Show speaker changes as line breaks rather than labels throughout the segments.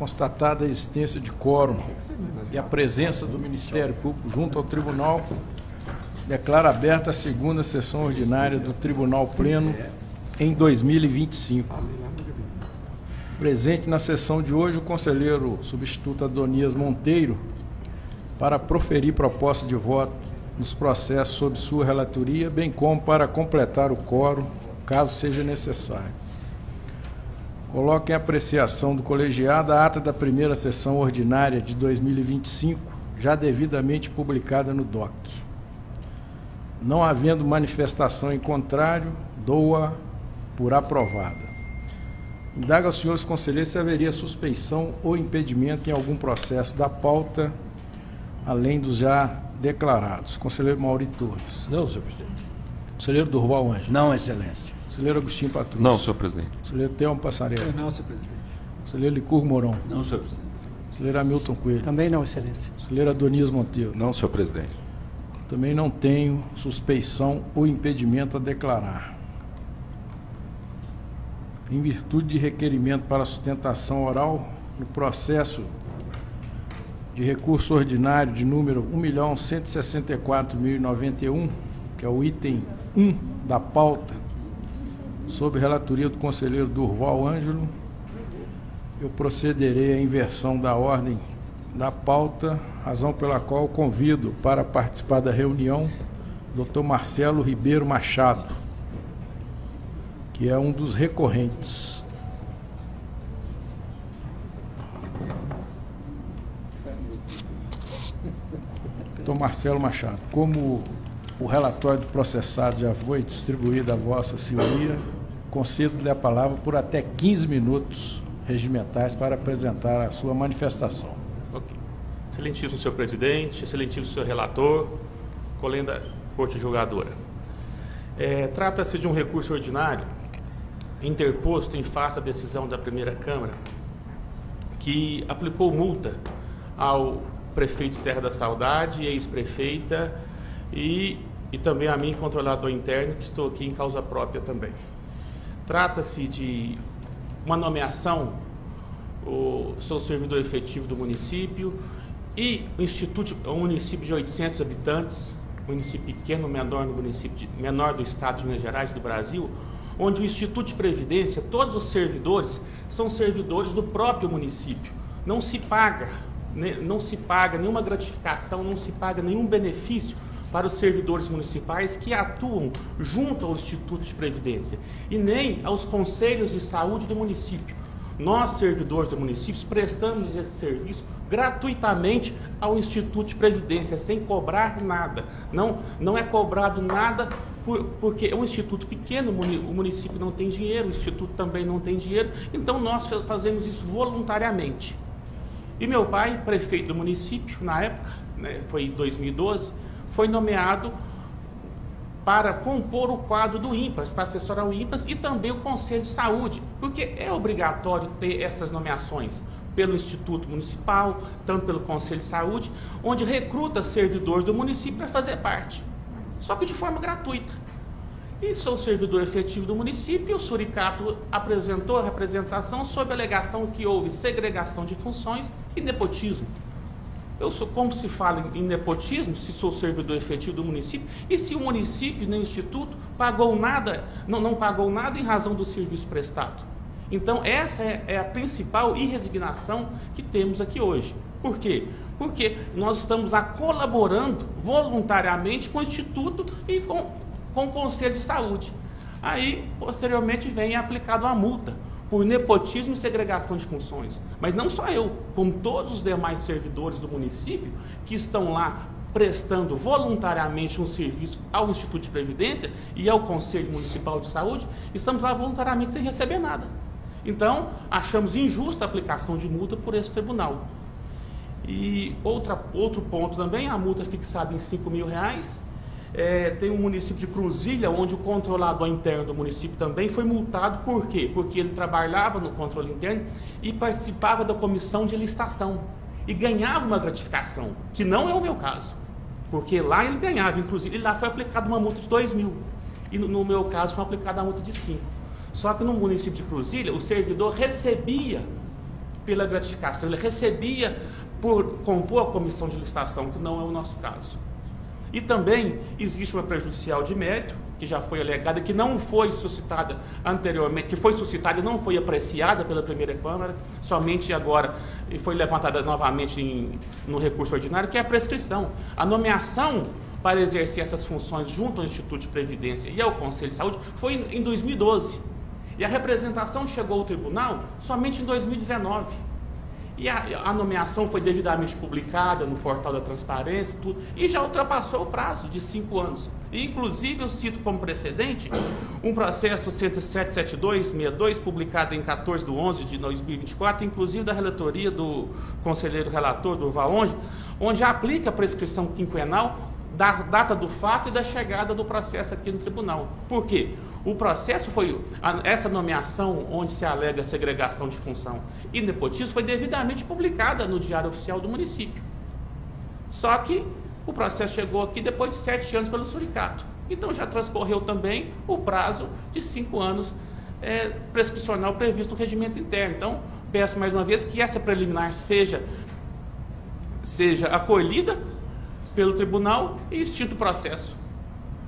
constatada a existência de quórum e a presença do Ministério Público junto ao Tribunal, declaro aberta a segunda sessão ordinária do Tribunal Pleno em 2025. Presente na sessão de hoje o conselheiro substituto Adonias Monteiro para proferir proposta de voto nos processos sob sua relatoria, bem como para completar o quórum, caso seja necessário. Coloco em apreciação do colegiado a ata da primeira sessão ordinária de 2025, já devidamente publicada no DOC. Não havendo manifestação em contrário, dou-a por aprovada. Indago aos senhores conselheiros se haveria suspeição ou impedimento em algum processo da pauta, além dos já declarados. Conselheiro Mauri Torres.
Não, senhor presidente.
Conselheiro Durval Ângelo.
Não, excelência.
Conselheiro Agostinho Patrus.
Não, senhor presidente.
Conselheiro Thelma Passarella.
Não, senhor presidente.
Conselheiro Licurgo Mourão.
Não, senhor presidente.
Conselheiro Hamilton Coelho.
Também não, excelência.
Conselheiro Adonias Monteiro.
Não, senhor presidente.
Também não tenho suspeição ou impedimento a declarar. Em virtude de requerimento para sustentação oral, no processo de recurso ordinário de número 1.164.091, que é o item 1 da pauta, sob relatoria do conselheiro Durval Ângelo, eu procederei à inversão da ordem da pauta, razão pela qual convido para participar da reunião o Dr. Marcelo Ribeiro Machado, que é um dos recorrentes. Dr. Marcelo Machado, como o relatório do processado já foi distribuído a Vossa Senhoria, concedo-lhe a palavra por até 15 minutos regimentais para apresentar a sua manifestação.
Ok. Excelentíssimo senhor presidente, excelentíssimo senhor relator, colenda corte julgadora. Trata-se de um recurso ordinário interposto em face da decisão da primeira Câmara que aplicou multa ao prefeito Serra da Saudade, ex-prefeita e também a mim, controlador interno, que estou aqui em causa própria também. Trata-se de uma nomeação, sou servidor efetivo do município e o Instituto é um município de 800 habitantes, município pequeno, menor do estado de Minas Gerais, do Brasil, onde o Instituto de Previdência, todos os servidores são servidores do próprio município. Não se paga nenhuma gratificação, não se paga nenhum benefício para os servidores municipais que atuam junto ao Instituto de Previdência e nem aos conselhos de saúde do município. Nós, servidores do município, prestamos esse serviço gratuitamente ao Instituto de Previdência, sem cobrar nada. Não é cobrado nada porque é um instituto pequeno, o município não tem dinheiro, o Instituto também não tem dinheiro, então nós fazemos isso voluntariamente. E meu pai, prefeito do município, na época, foi em 2012, foi nomeado para compor o quadro do INPAS, para assessorar o INPAS e também o Conselho de Saúde, porque é obrigatório ter essas nomeações pelo Instituto Municipal, tanto pelo Conselho de Saúde, onde recruta servidores do município para fazer parte, só que de forma gratuita. E sou servidor efetivo do município e o Suricato apresentou a representação sob a alegação que houve segregação de funções e nepotismo. Eu sou, como se fala em nepotismo, se sou servidor efetivo do município, e se o município nem o instituto pagou nada, não pagou nada em razão do serviço prestado. Então essa é a principal irresignação que temos aqui hoje. Por quê? Porque nós estamos lá colaborando voluntariamente com o instituto e com o Conselho de Saúde. Aí, posteriormente, vem aplicado a multa por nepotismo e segregação de funções. Mas não só eu, como todos os demais servidores do município que estão lá prestando voluntariamente um serviço ao Instituto de Previdência e ao Conselho Municipal de Saúde, estamos lá voluntariamente sem receber nada. Então, achamos injusta a aplicação de multa por esse tribunal. E outro ponto também, a multa é fixada em R$5.000. Tem um município de Cruzilha, onde o controlador interno do município também foi multado. Por quê? Porque ele trabalhava no controle interno e participava da comissão de licitação e ganhava uma gratificação, que não é o meu caso, porque lá ele ganhava, inclusive, e lá foi aplicada uma multa de R$2.000 e no meu caso foi aplicada a multa de 5. Só que no município de Cruzilha, o servidor recebia pela gratificação, ele recebia por compor a comissão de licitação, que não é o nosso caso. E também existe uma prejudicial de mérito, que já foi alegada, que não foi suscitada anteriormente, que foi suscitada e não foi apreciada pela primeira Câmara, somente agora e foi levantada novamente no recurso ordinário, que é a prescrição. A nomeação para exercer essas funções junto ao Instituto de Previdência e ao Conselho de Saúde foi em 2012. E a representação chegou ao tribunal somente em 2019. E a nomeação foi devidamente publicada no portal da transparência tudo, e já ultrapassou o prazo de 5 anos. E, inclusive, eu cito como precedente um processo 1077262, publicado em 14/11/2024, inclusive da relatoria do conselheiro relator Durval Onge, onde aplica a prescrição quinquenal da data do fato e da chegada do processo aqui no tribunal. Por quê? O processo foi, essa nomeação onde se alega segregação de função e nepotismo foi devidamente publicada no Diário Oficial do município. Só que o processo chegou aqui depois de 7 anos pelo sindicato. Então já transcorreu também o prazo de 5 anos prescricional previsto no regimento interno. Então, peço mais uma vez que essa preliminar seja acolhida pelo tribunal e extinto o processo.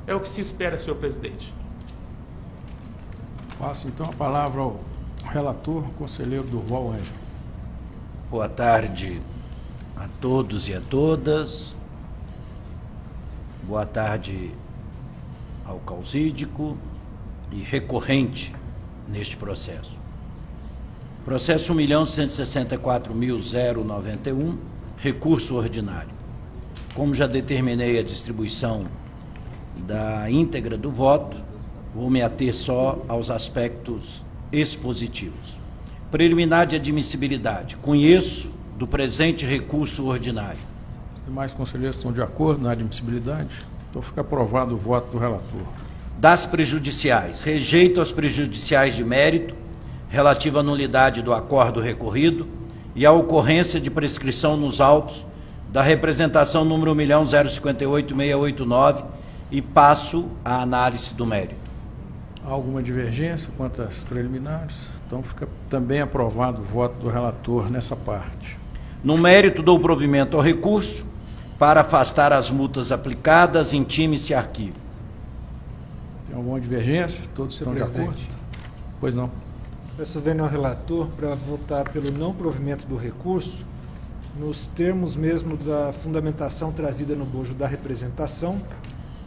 É o que se espera, senhor presidente.
Passo então a palavra ao relator, conselheiro Durval Ângelo.
Boa tarde a todos e a todas. Boa tarde ao causídico e recorrente neste processo. Processo 1.164.091, recurso ordinário. Como já determinei a distribuição da íntegra do voto, vou me ater só aos aspectos expositivos. Preliminar de admissibilidade. Conheço do presente recurso ordinário.
Os demais conselheiros estão de acordo na admissibilidade? Então fica aprovado o voto do relator.
Das prejudiciais. Rejeito as prejudiciais de mérito, relativa à nulidade do acordo recorrido e à ocorrência de prescrição nos autos da representação número 1.058.689 e passo à análise do mérito.
Há alguma divergência quanto às preliminares? Então fica também aprovado o voto do relator nessa parte.
No mérito, dou provimento ao recurso para afastar as multas aplicadas, intime-se arquivo.
Tem alguma divergência? Todos estão de acordo? Pois não.
Peço vênia ao relator para votar pelo não provimento do recurso, nos termos mesmo da fundamentação trazida no bojo da representação,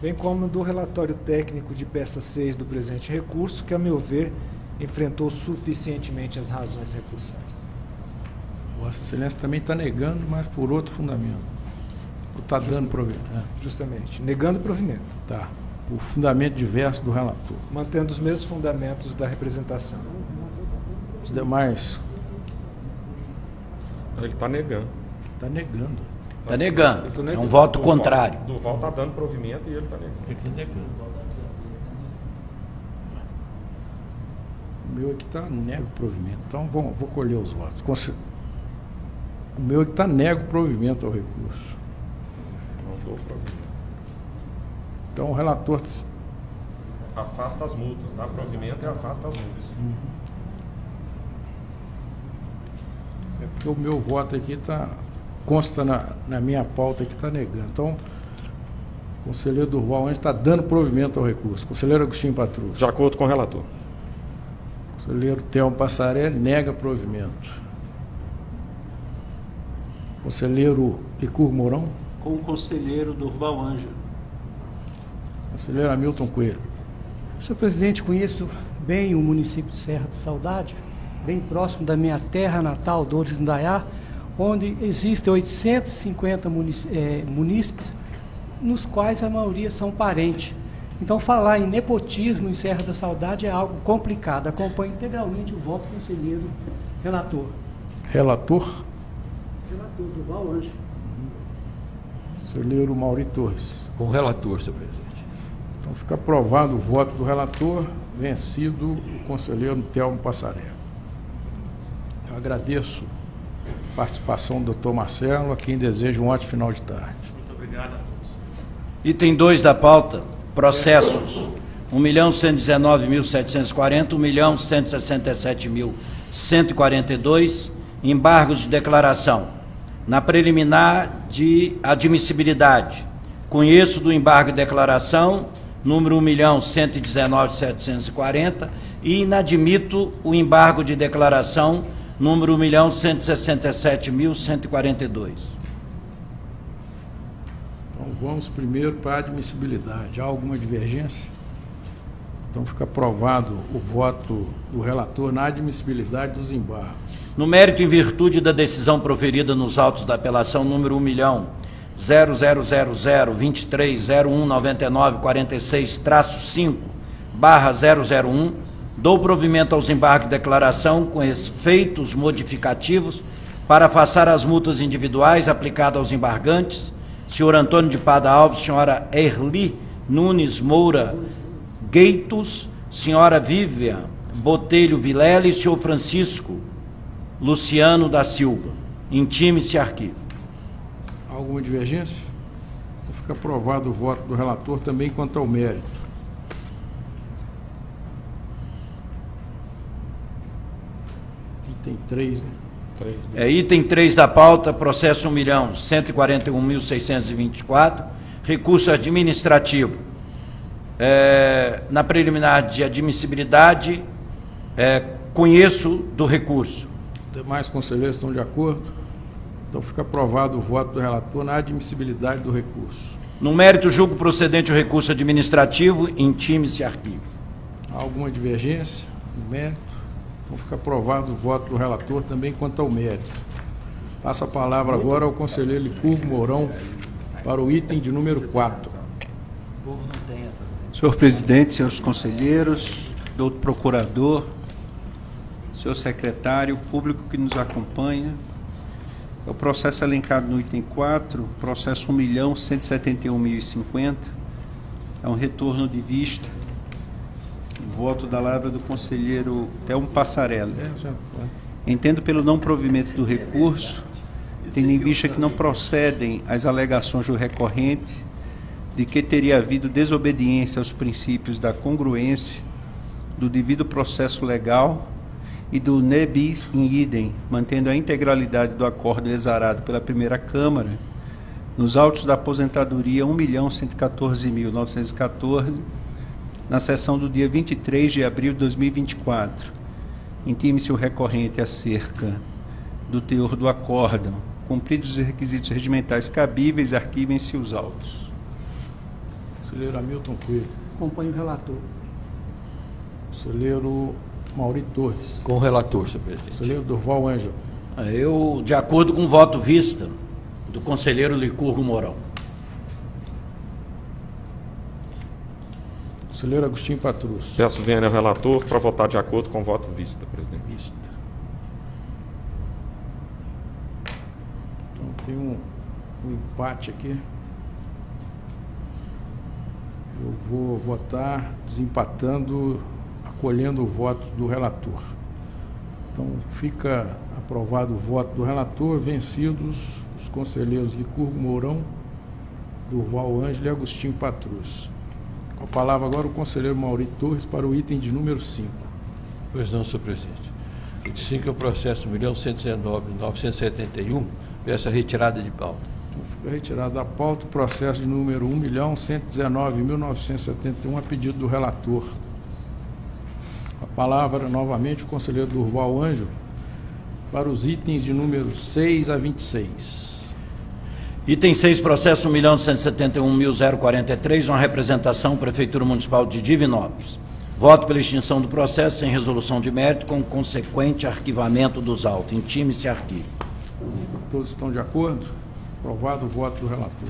bem como do relatório técnico de peça 6 do presente recurso, que, a meu ver, enfrentou suficientemente as razões recursais.
Vossa Excelência também está negando, mas por outro fundamento. Está dando provimento.
Justamente, negando o provimento.
Tá. O fundamento diverso do relator.
Mantendo os mesmos fundamentos da representação.
Os demais.
Ele está negando.
Está negando.
Está negando. É um voto contrário.
Durval está dando provimento e ele está negando.
Ele está negando. O meu aqui está nego provimento. Então vou colher os votos. O meu aqui está nego provimento ao recurso.
Não dou provimento.
Então o relator.
Afasta as multas. Dá provimento e afasta as multas.
É porque o meu voto aqui consta na minha pauta que está negando. Então, o conselheiro Durval Ângelo está dando provimento ao recurso. Conselheiro Agostinho Patrus.
De acordo com o relator.
Conselheiro Thelmo Passarelli nega provimento. Conselheiro Licur Mourão.
Com o conselheiro Durval Ângelo.
Conselheiro Hamilton Coelho.
Senhor presidente, conheço bem o município de Serra de Saudade, bem próximo da minha terra natal, Dores do Indaiá, onde existem 850 munícipes, nos quais a maioria são parentes. Então, falar em nepotismo em Serra da Saudade é algo complicado. Acompanho integralmente o voto do conselheiro relator.
Relator?
Relator, Durval Ângelo.
Conselheiro Mauri Torres.
Com o relator, senhor presidente.
Então, fica aprovado o voto do relator, vencido o conselheiro Thelmo Passarelli. Eu agradeço a participação do doutor Marcelo, a quem desejo um ótimo final de tarde.
Muito obrigado a todos.
Item 2 da pauta, processos 1.119.740, 1.167.142 embargos de declaração. Na preliminar de admissibilidade, conheço do embargo de declaração, número 1.119.740, e inadmito o embargo de declaração, número 1.167.142.
Então, vamos primeiro para a admissibilidade. Há alguma divergência? Então, fica aprovado o voto do relator na admissibilidade dos embargos.
No mérito, em virtude da decisão proferida nos autos da apelação número 1.000.0019946-5/001, dou provimento aos embargos de declaração com efeitos modificativos para afastar as multas individuais aplicadas aos embargantes, senhor Antônio de Pada Alves, senhora Erli Nunes Moura Gueitos, senhora Vivian Botelho Vilela e senhor Francisco Luciano da Silva. Intime-se arquivo.
Alguma divergência? Então, fica aprovado o voto do relator também quanto ao mérito. Item 3, né?
Item 3 da pauta, processo 1.141.624, recurso administrativo. Na preliminar de admissibilidade, conheço do recurso.
Demais conselheiros estão de acordo? Então fica aprovado o voto do relator na admissibilidade do recurso.
No mérito, julgo procedente o recurso administrativo, intime-se arquivo.
Há alguma divergência no mérito? Então fica aprovado o voto do relator também quanto ao mérito. Passa a palavra agora ao conselheiro Licurgo Mourão para o item de número 4.
Senhor presidente, senhores conselheiros, doutor procurador, senhor secretário, público que nos acompanha, é o processo elencado no item 4, processo 1.171.050, é um retorno de vista, voto da lavra do conselheiro Thelmo Passarella. Entendo pelo não provimento do recurso, tendo em vista que não procedem as alegações do recorrente de que teria havido desobediência aos princípios da congruência, do devido processo legal e do ne bis in idem, mantendo a integralidade do acordo exarado pela primeira Câmara, nos autos da aposentadoria 1.114.914, na sessão do dia 23 de abril de 2024. Intime-se o recorrente acerca do teor do acórdão. Cumpridos os requisitos regimentais cabíveis, arquivem-se os autos.
Conselheiro Hamilton Coelho.
Acompanho o relator.
Conselheiro Mauri Torres.
Com o relator, senhor presidente.
Conselheiro Durval Ângelo.
Eu, de acordo com o voto vista do conselheiro Licurgo Mourão.
Conselheiro Agostinho Patrus.
Peço vênia ao relator para votar de acordo com o voto vista, presidente.
Vista. Então tem um empate aqui. Eu vou votar desempatando, acolhendo o voto do relator. Então, fica aprovado o voto do relator, vencidos os conselheiros Licurgo Mourão, Durval Ângelo e Agostinho Patrus. Com a palavra agora o conselheiro Mauri Torres para o item de número 5.
Pois não, senhor presidente. O item 5 é o processo 1.119.971, peço a retirada de pauta.
Então, fica retirado da pauta o processo de número 1.119.971, a pedido do relator. A palavra, novamente, o conselheiro Durval Ângelo, para os itens de número 6 a 26.
Item 6, processo 1.171.043, uma representação, Prefeitura Municipal de Divinópolis. Voto pela extinção do processo sem resolução de mérito, com consequente arquivamento dos autos. Intime-se arquivo.
Todos estão de acordo? Aprovado o voto do relator.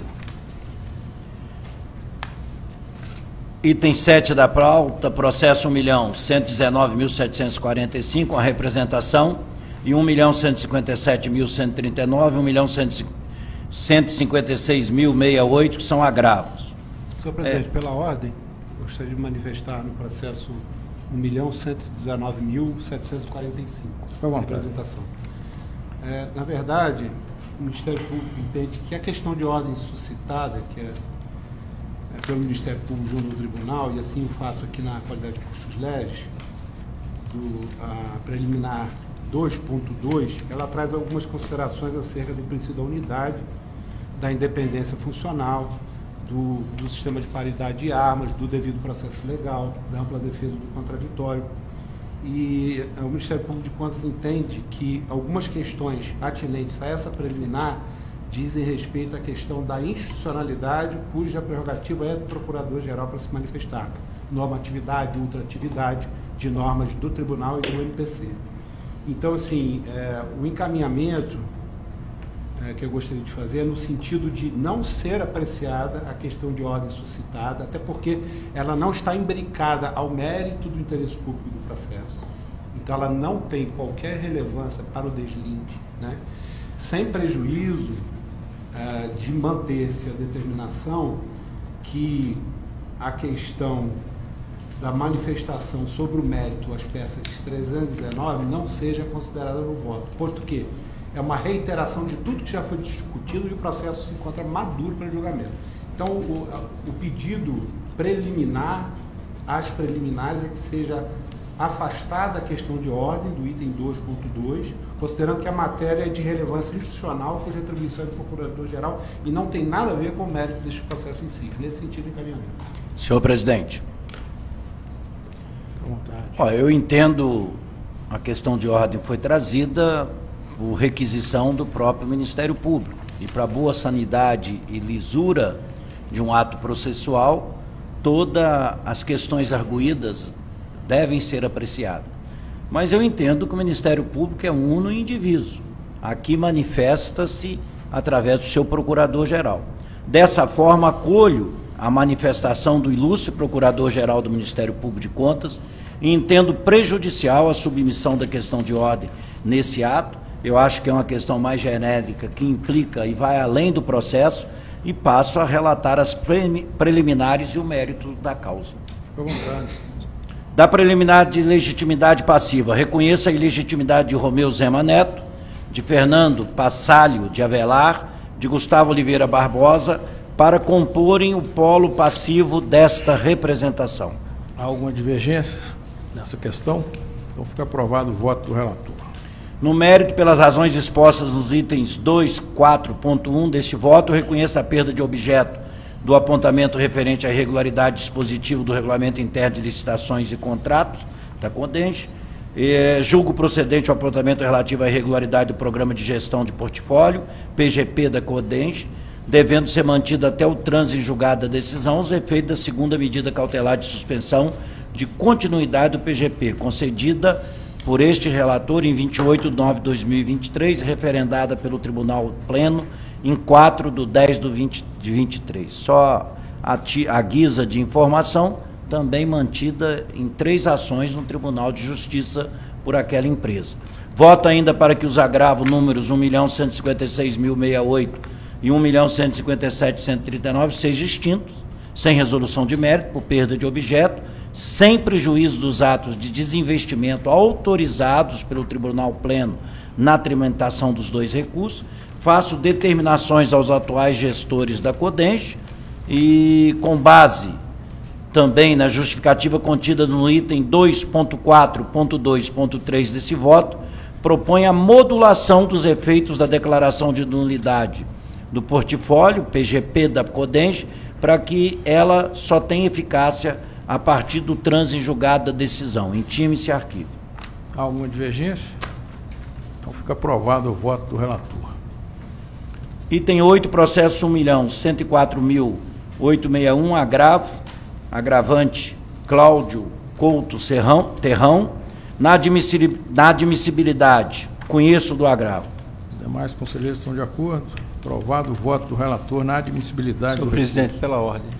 Item 7 da pauta, processo 1.119.745, uma representação, e 1.157.139, 1.156.068, que são agravos.
Senhor presidente, pela ordem, gostaria de manifestar no processo 1.119.745, a representação. Na verdade, o Ministério Público entende que a questão de ordem suscitada, que é pelo Ministério Público junto ao Tribunal, e assim o faço aqui na qualidade de custos leves, a preliminar 2.2, ela traz algumas considerações acerca do princípio da unidade, da independência funcional, do sistema de paridade de armas, do devido processo legal, da ampla defesa do contraditório. E o Ministério Público de Contas entende que algumas questões atinentes a essa preliminar dizem respeito à questão da institucionalidade, cuja prerrogativa é do Procurador-Geral para se manifestar, normatividade, ultratividade de normas do Tribunal e do MPC. Então, assim, o encaminhamento que eu gostaria de fazer é no sentido de não ser apreciada a questão de ordem suscitada, até porque ela não está imbricada ao mérito do interesse público do processo. Então, ela não tem qualquer relevância para o deslinde, né? Sem prejuízo de manter-se a determinação que a questão da manifestação sobre o mérito, as peças 319, não seja considerada no voto, posto que é uma reiteração de tudo que já foi discutido e o processo se encontra maduro para julgamento. Então, o pedido preliminar, as preliminares, é que seja afastada a questão de ordem do item 2.2, considerando que a matéria é de relevância institucional, cuja atribuição é do Procurador-Geral e não tem nada a ver com o mérito deste processo em si. Nesse sentido, encaminhamento.
Senhor presidente. Eu entendo a questão de ordem foi trazida por requisição do próprio Ministério Público. E para boa sanidade e lisura de um ato processual, todas as questões arguídas devem ser apreciadas. Mas eu entendo que o Ministério Público é uno e indiviso. Aqui manifesta-se através do seu Procurador-Geral. Dessa forma, acolho a manifestação do ilustre Procurador-Geral do Ministério Público de Contas e entendo prejudicial a submissão da questão de ordem nesse ato. Eu acho que é uma questão mais genérica, que implica e vai além do processo, e passo a relatar as preliminares e o mérito da causa.
Fique à vontade.
Da preliminar de legitimidade passiva, reconheço a ilegitimidade de Romeu Zema Neto, de Fernando Passalho de Avelar, de Gustavo Oliveira Barbosa, para comporem o polo passivo desta representação.
Há alguma divergência nessa questão? Então fica aprovado o voto do relator.
No mérito, pelas razões expostas nos itens 2, 4.1 deste voto, reconheço a perda de objeto do apontamento referente à irregularidade dispositiva do Regulamento Interno de Licitações e Contratos, da CODENGE. Julgo procedente o apontamento relativo à irregularidade do Programa de Gestão de Portfólio, PGP da CODENGE, devendo ser mantido até o trânsito em julgado da decisão os efeitos da segunda medida cautelar de suspensão de continuidade do PGP, concedida por este relator em 28/9/2023, referendada pelo Tribunal Pleno em 4/10/2023. Só a guisa de informação, também mantida em 3 ações no Tribunal de Justiça por aquela empresa. Voto ainda para que os agravos números 1.156.068 e 1.157.139 sejam extintos, sem resolução de mérito, por perda de objeto, sem prejuízo dos atos de desinvestimento autorizados pelo Tribunal Pleno na tramitação dos 2 recursos. Faço determinações aos atuais gestores da CODENGE e, com base também na justificativa contida no item 2.4.2.3 desse voto, propõe a modulação dos efeitos da declaração de nulidade do portfólio, PGP da CODENGE, para que ela só tenha eficácia a partir do trânsito em julgado da decisão. Intime-se arquivo.
Há alguma divergência? Então fica aprovado o voto do relator.
Item 8, processo 1.104.861, agravante Cláudio Couto Terrão, na admissibilidade. Conheço do agravo.
Os demais conselheiros estão de acordo? Aprovado o voto do relator na admissibilidade.
Senhor presidente, pela ordem.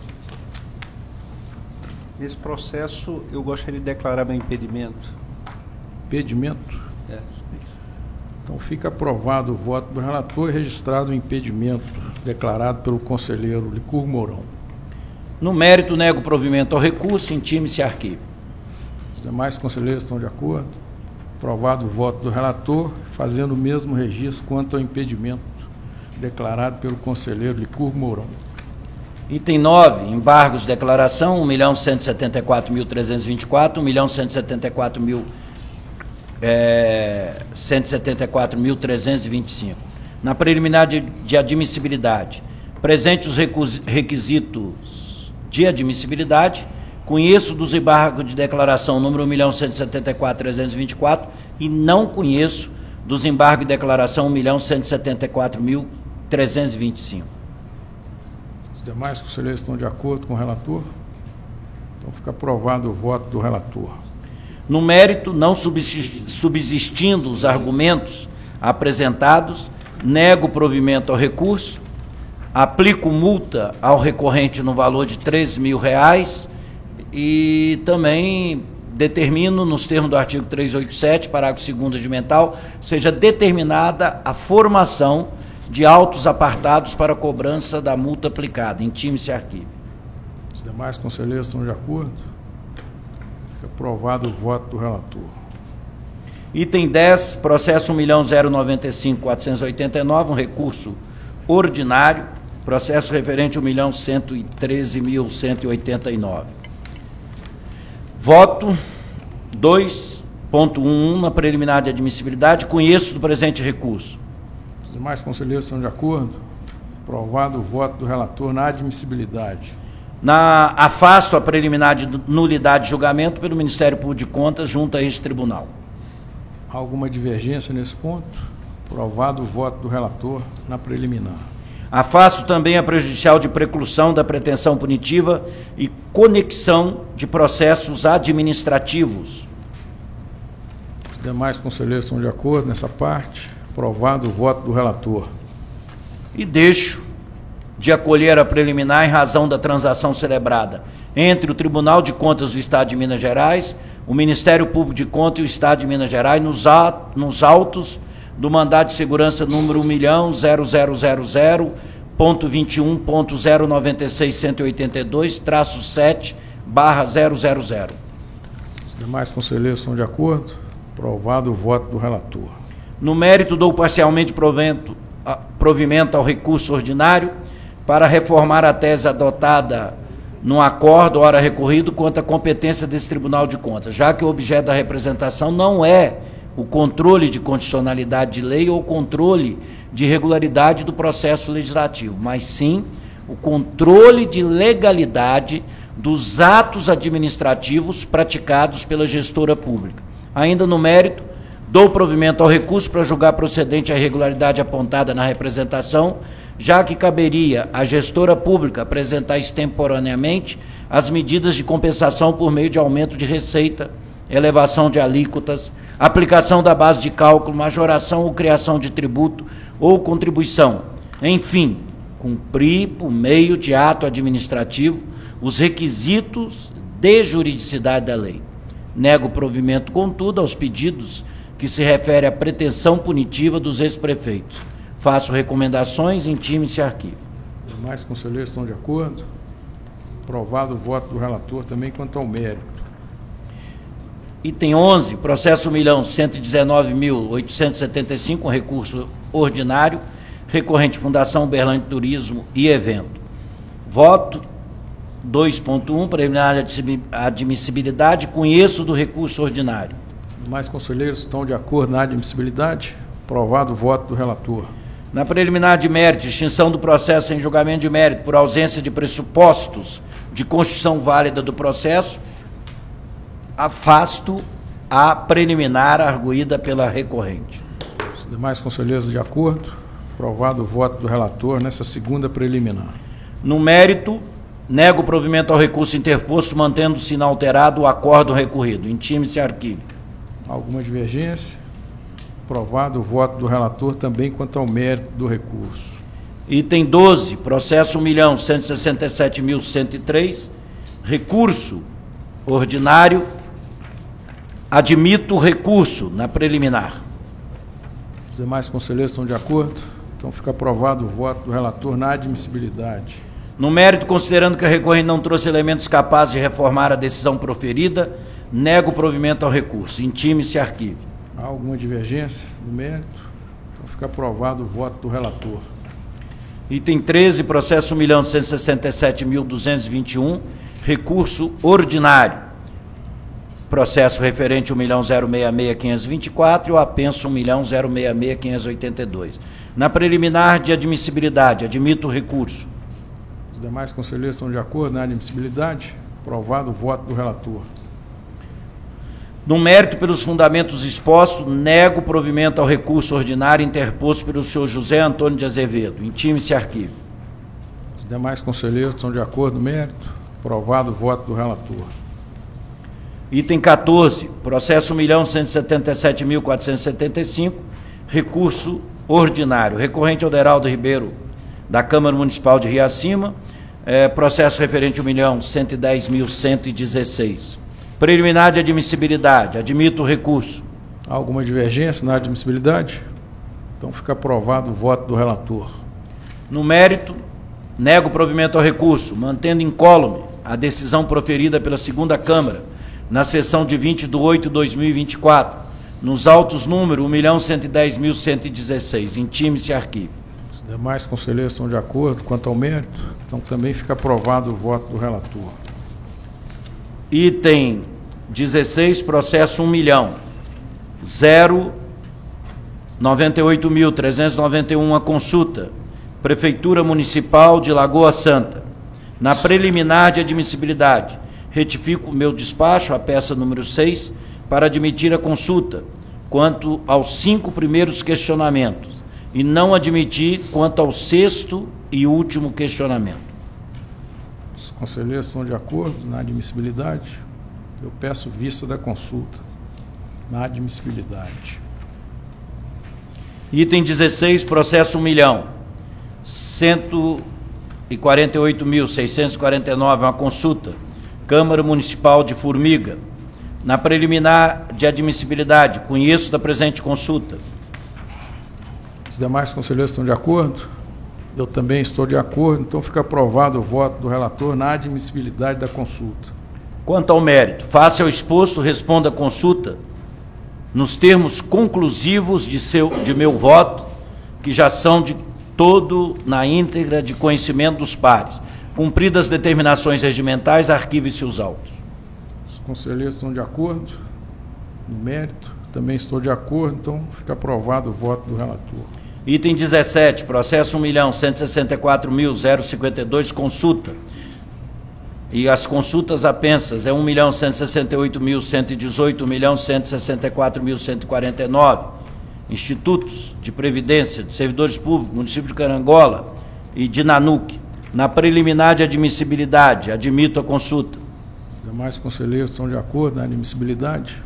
Nesse processo, eu gostaria de declarar meu impedimento.
Impedimento? Então fica aprovado o voto do relator e registrado o impedimento declarado pelo conselheiro Licurgo Mourão.
No mérito, nego provimento ao recurso, intime-se arquivo.
Os demais conselheiros estão de acordo? Aprovado o voto do relator, fazendo o mesmo registro quanto ao impedimento declarado pelo conselheiro Licurgo Mourão.
Item 9, embargos de declaração, 1.174.324, 1.174.000 174.325. Na preliminar de admissibilidade, presente os requisitos de admissibilidade, conheço dos embargos de declaração número 1.174.324 e não conheço dos embargos de declaração 1.174.325.
Os demais conselheiros estão de acordo com o relator? Então fica aprovado o voto do relator.
No mérito, não subsistindo os argumentos apresentados, nego provimento ao recurso, aplico multa ao recorrente no valor de R$3.000 e também determino, nos termos do artigo 387, parágrafo 2º regimental, seja determinada a formação de autos apartados para a cobrança da multa aplicada. Intime-se e arquive.
Os demais conselheiros estão de acordo? Fica aprovado o voto do relator.
Item 10, processo 1.095.489, um recurso ordinário, processo referente a 1.113.189. Voto 2.11 na preliminar de admissibilidade, conheço do presente recurso.
Os demais conselheiros estão de acordo? Aprovado o voto do relator na admissibilidade.
Afasto a preliminar de nulidade de julgamento pelo Ministério Público de Contas junto a este tribunal.
Há alguma divergência nesse ponto? Aprovado o voto do relator na preliminar.
Afasto também a prejudicial de preclusão da pretensão punitiva e conexão de processos administrativos.
Os demais conselheiros estão de acordo nessa parte? Aprovado o voto do relator.
E deixo de acolher a preliminar em razão da transação celebrada entre o Tribunal de Contas do Estado de Minas Gerais, o Ministério Público de Contas e o Estado de Minas Gerais nos autos do mandado de segurança número 1.000.21096.182-7/000.
Os demais conselheiros estão de acordo? Aprovado o voto do relator.
No mérito, dou parcialmente provimento ao recurso ordinário para reformar a tese adotada num acordo, ora recorrido, quanto à competência desse Tribunal de Contas, já que o objeto da representação não é o controle de constitucionalidade de lei ou o controle de regularidade do processo legislativo, mas sim o controle de legalidade dos atos administrativos praticados pela gestora pública. Ainda no mérito, dou provimento ao recurso para julgar procedente a irregularidade apontada na representação, já que caberia à gestora pública apresentar extemporaneamente as medidas de compensação por meio de aumento de receita, elevação de alíquotas, aplicação da base de cálculo, majoração ou criação de tributo ou contribuição. Enfim, cumprir, por meio de ato administrativo, os requisitos de juridicidade da lei. Nego provimento, contudo, aos pedidos que se refere à pretensão punitiva dos ex-prefeitos. Faço recomendações, intime-se e arquivo.
Os demais conselheiros estão de acordo? Aprovado o voto do relator também quanto ao mérito.
Item 11, processo 1.119.875, um recurso ordinário, recorrente Fundação Uberlândia Turismo e Evento. Voto 2.1, preliminar de admissibilidade, conheço do recurso ordinário.
Os demais conselheiros estão de acordo na admissibilidade? Aprovado o voto do relator.
Na preliminar de mérito, extinção do processo em julgamento de mérito por ausência de pressupostos de constituição válida do processo, afasto a preliminar arguída pela recorrente.
Os demais conselheiros de acordo? Aprovado o voto do relator nessa segunda preliminar.
No mérito, nego provimento ao recurso interposto, mantendo-se inalterado o acórdão recorrido. Intime-se e arquive.
Alguma divergência? Aprovado o voto do relator também quanto ao mérito do recurso.
Item 12, processo 1.167.103, recurso ordinário, admito o recurso na preliminar.
Os demais conselheiros estão de acordo? Então fica aprovado o voto do relator na admissibilidade.
No mérito, considerando que a recorrente não trouxe elementos capazes de reformar a decisão proferida, nego provimento ao recurso. Intime-se e arquive.
Há alguma divergência no mérito? Então fica aprovado o voto do relator.
Item 13, processo 1.167.221, recurso ordinário. processo referente 1.066.524 e o apenso 1.066.582. Na preliminar de admissibilidade, admito o recurso.
Os demais conselheiros estão de acordo na admissibilidade? Aprovado o voto do relator.
No mérito, pelos fundamentos expostos, nego provimento ao recurso ordinário interposto pelo senhor José Antônio de Azevedo. Intime-se arquivo.
Os demais conselheiros estão de acordo no mérito? Aprovado o voto do relator.
Item 14, processo 1.177.475, recurso ordinário. Recorrente Alderaldo Ribeiro, da Câmara Municipal de Riacima, processo referente 1.110.116. Preliminar de admissibilidade. Admito o recurso.
Há alguma divergência na admissibilidade? Então fica aprovado o voto do relator.
No mérito, nego provimento ao recurso, mantendo incólume a decisão proferida pela segunda Câmara, na sessão de 20 de 8 de 2024, nos autos número 1.110.116. Intime-se arquivo.
Os demais conselheiros estão de acordo quanto ao mérito? Então também fica aprovado o voto do relator.
Item 16, processo 1.098.391, a consulta, Prefeitura Municipal de Lagoa Santa. Na preliminar de admissibilidade, retifico o meu despacho, a peça número 6, para admitir a consulta quanto aos 5 primeiros questionamentos e não admitir quanto ao 6º e último questionamento.
Os conselheiros estão de acordo na admissibilidade? Eu peço vista da consulta na admissibilidade.
Item 16, processo 1.148.649, uma consulta, Câmara Municipal de Formiga. Na preliminar de admissibilidade, conheço da presente consulta.
Os demais conselheiros estão de acordo? Eu também estou de acordo, então fica aprovado o voto do relator na admissibilidade da consulta.
Quanto ao mérito, face ao exposto, responda a consulta nos termos conclusivos de meu voto, que já são de todo na íntegra de conhecimento dos pares. Cumpridas as determinações regimentais, arquive-se os autos.
Os conselheiros estão de acordo no mérito? Também estou de acordo, então fica aprovado o voto do relator.
Item 17, processo 1.164.052, consulta. E as consultas apensas é 1.168.118, 1.164.149. Institutos de Previdência de Servidores Públicos, município de Carangola e de Nanuque. Na preliminar de admissibilidade, admito a consulta.
Os demais conselheiros estão de acordo na admissibilidade?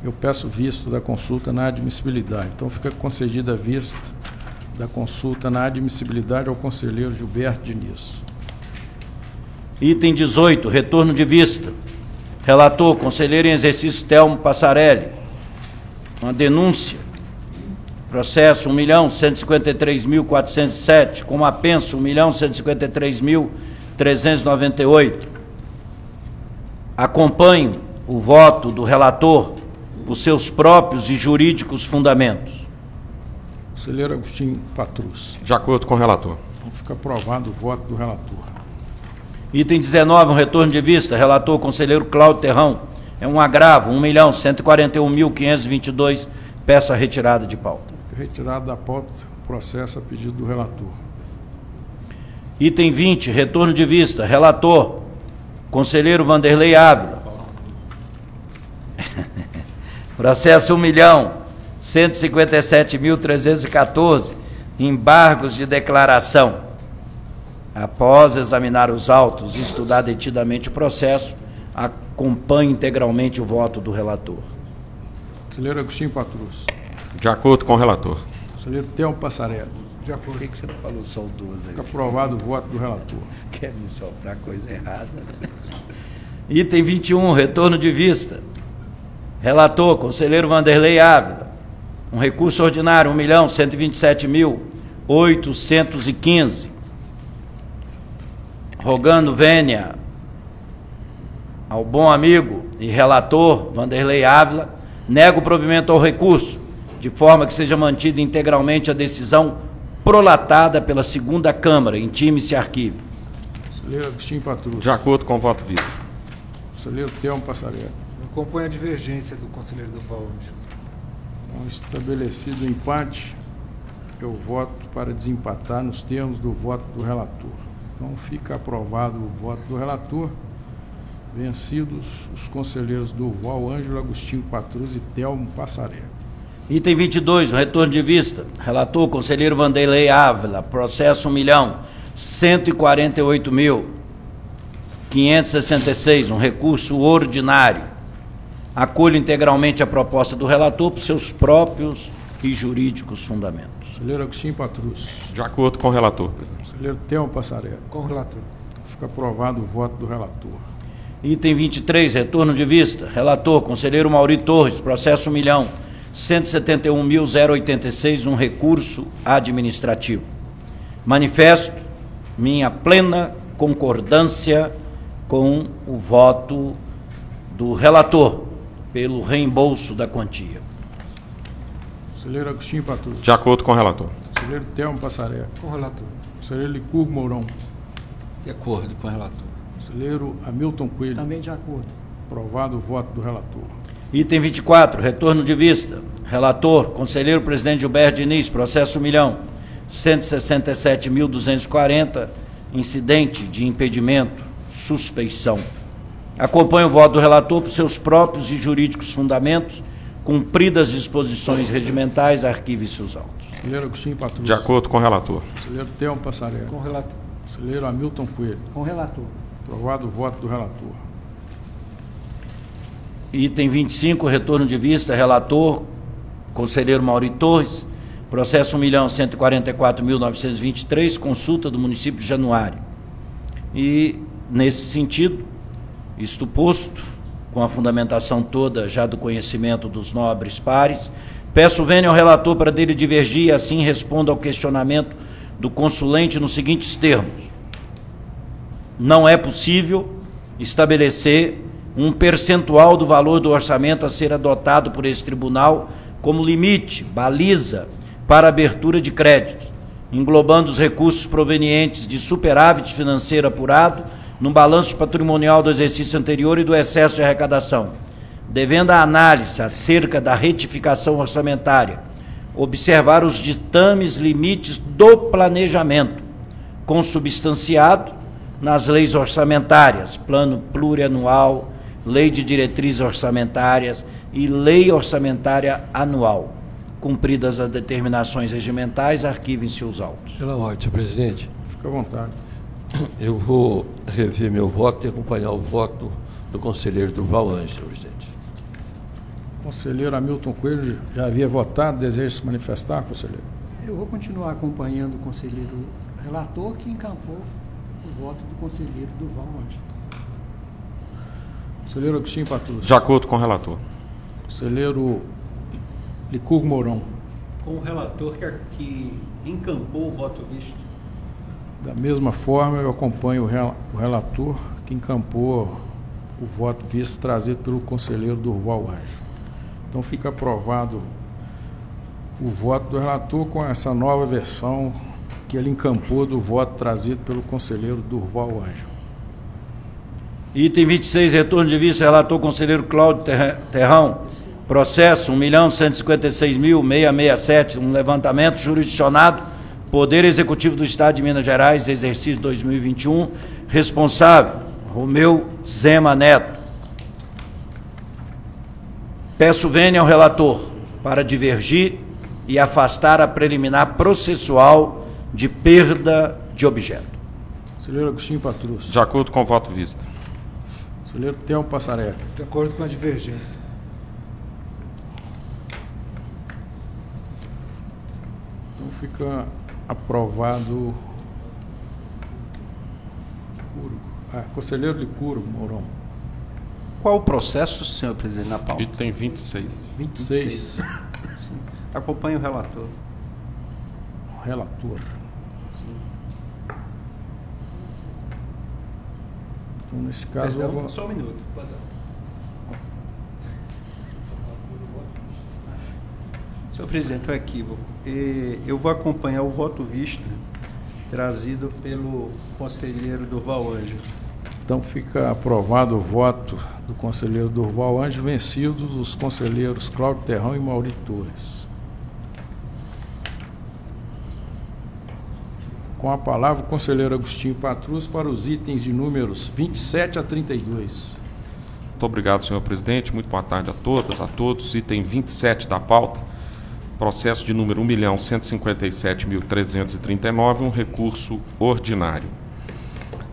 Eu peço vista da consulta na admissibilidade. Então fica concedida a vista da consulta na admissibilidade ao conselheiro Gilberto Diniz.
Item 18, retorno de vista. Relator, conselheiro em exercício Telmo Passarelli. Uma denúncia. Processo 1.153.407, como apenso 1.153.398. Acompanho o voto do relator por seus próprios e jurídicos fundamentos.
Conselheiro Agostinho Patrus.
De acordo com o relator.
Então fica aprovado o voto do relator.
Item 19, um retorno de vista. Relator, conselheiro Cláudio Terrão. É um agravo, 1.141.522. Peço a retirada de pauta.
Retirada da pauta, processo a pedido do relator.
Item 20, retorno de vista. Relator, conselheiro Vanderlei Ávila. Processo 1.157.314, embargos de declaração. Após examinar os autos e estudar detidamente o processo, acompanhe integralmente o voto do relator.
Conselheiro Agostinho Patrus.
De acordo com o relator.
Conselheiro Telmo Passarelli.
De acordo. Por que você não falou saudoso aí?
Fica aprovado o voto do relator.
Quer me soprar coisa errada, né? Item 21, retorno de vista. Relator, conselheiro Vanderlei Ávila. Um recurso ordinário, 1.127.815. Rogando vênia ao bom amigo e relator Vanderlei Ávila, nego provimento ao recurso, de forma que seja mantida integralmente a decisão prolatada pela segunda Câmara. Intime-se arquivo.
Conselheiro Agostinho Patrus.
De acordo com o voto visto.
Conselheiro Telmo Passarelli.
No Acompanho a divergência do conselheiro Durval Ângelo.
Então, estabelecido o empate, eu voto para desempatar nos termos do voto do relator. Então, fica aprovado o voto do relator, vencidos os conselheiros Durval Ângelo, Agostinho Patrus e Telmo Passaré.
Item 22, o retorno de vista. Relator, conselheiro Vanderlei Ávila, processo 1.148.566, um recurso ordinário. Acolho integralmente a proposta do relator por seus próprios e jurídicos fundamentos.
Conselheiro Agostinho Patrus.
De acordo com o relator, presidente.
Conselheiro Telmo Passaré.
Com o relator.
Fica aprovado o voto do relator.
Item 23, retorno de vista. Relator, conselheiro Mauri Torres, processo 1.171.086, um recurso administrativo. Manifesto minha plena concordância com o voto do relator pelo reembolso da quantia.
Conselheiro Agostinho Patrus.
De acordo com o relator.
Conselheiro Telmo Passaré.
Com o relator.
Conselheiro Licurgo Mourão.
De acordo com o relator.
Conselheiro Hamilton Coelho.
Também de acordo.
Aprovado o voto do relator.
Item 24, retorno de vista. Relator, conselheiro presidente Gilberto Diniz, processo 1.167.240, incidente de impedimento, suspeição. Acompanho o voto do relator por seus próprios e jurídicos fundamentos, cumpridas disposições regimentais, arquive seus autos.
Conselheiro Agostinho Patrus.
De acordo com o relator.
Conselheiro Telmo Passaré.
Com o relator.
Conselheiro Hamilton Coelho.
Com o relator.
Aprovado o voto do relator.
Item 25, retorno de vista, relator, conselheiro Mauri Torres, processo 1.144.923, consulta do município de Januário. E, nesse sentido, isto posto, com a fundamentação toda já do conhecimento dos nobres pares, peço vênia ao relator para dele divergir e assim respondo ao questionamento do consulente nos seguintes termos. Não é possível estabelecer um percentual do valor do orçamento a ser adotado por esse tribunal como limite, baliza, para abertura de créditos, englobando os recursos provenientes de superávit financeiro apurado no balanço patrimonial do exercício anterior e do excesso de arrecadação, devendo a análise acerca da retificação orçamentária observar os ditames limites do planejamento, consubstanciado nas leis orçamentárias, plano plurianual, lei de diretrizes orçamentárias e lei orçamentária anual. Cumpridas as determinações regimentais, arquivem-se os autos.
Pela ordem, senhor presidente.
Fica à vontade.
Eu vou rever meu voto e acompanhar o voto do conselheiro Durval Ângelo, senhor presidente.
Conselheiro Hamilton Coelho já havia votado, deseja se manifestar, conselheiro?
Eu vou continuar acompanhando o conselheiro relator que encampou o voto do conselheiro Durval Ângelo.
Conselheiro Agostinho Patrus.
De acordo com o relator.
Conselheiro Licurgo Mourão.
Com o relator que encampou o voto visto.
Da mesma forma, eu acompanho o relator que encampou o voto visto trazido pelo conselheiro Durval Ângelo. Então fica aprovado o voto do relator com essa nova versão que ele encampou do voto trazido pelo conselheiro Durval Ângelo.
Item 26, retorno de vista, relator conselheiro Cláudio Terrão, processo 1.156.667, um levantamento jurisdicionado, Poder Executivo do Estado de Minas Gerais, exercício 2021, responsável, Romeu Zema Neto. Peço vênia ao relator para divergir e afastar a preliminar processual de perda de objeto.
Conselheiro Agostinho Patrus.
De acordo com o voto visto.
Conselheiro Telmo Passaré.
De acordo com a divergência.
Então fica aprovado. Conselheiro Licurgo Mourão.
Qual o processo, senhor presidente, na pauta?
Item 26.
26.
Acompanhe o relator.
Relator. Então, nesse caso, eu vou...
Só um minuto. Senhor presidente, um equívoco. Eu vou acompanhar o voto visto trazido pelo conselheiro Durval Ângelo.
Então fica aprovado o voto do conselheiro Durval Ângelo, vencidos os conselheiros Cláudio Terrão e Mauri Torres. Com a palavra o conselheiro Agostinho Patrus para os itens de números 27 a 32.
Muito obrigado, senhor presidente. Muito boa tarde a todas, a todos. Item 27 da pauta, processo de número 1.157.339, um recurso ordinário.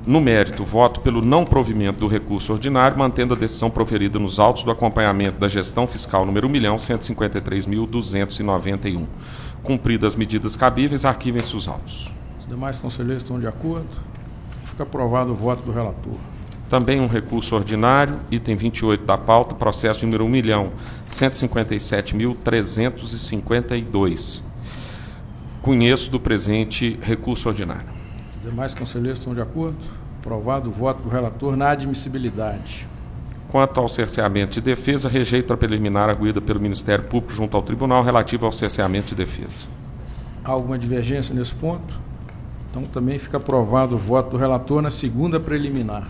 No mérito, voto pelo não provimento do recurso ordinário, mantendo a decisão proferida nos autos do acompanhamento da gestão fiscal número 1.153.291. Cumpridas as medidas cabíveis, arquivem-se os autos.
Os demais conselheiros estão de acordo? Fica aprovado o voto do relator.
Também um recurso ordinário, item 28 da pauta, processo de número 1.157.352. Conheço do presente recurso ordinário.
Os demais conselheiros estão de acordo? Aprovado o voto do relator na admissibilidade.
Quanto ao cerceamento de defesa, rejeito a preliminar arguída pelo Ministério Público junto ao Tribunal relativa ao cerceamento de defesa.
Há alguma divergência nesse ponto? Então também fica aprovado o voto do relator na segunda preliminar.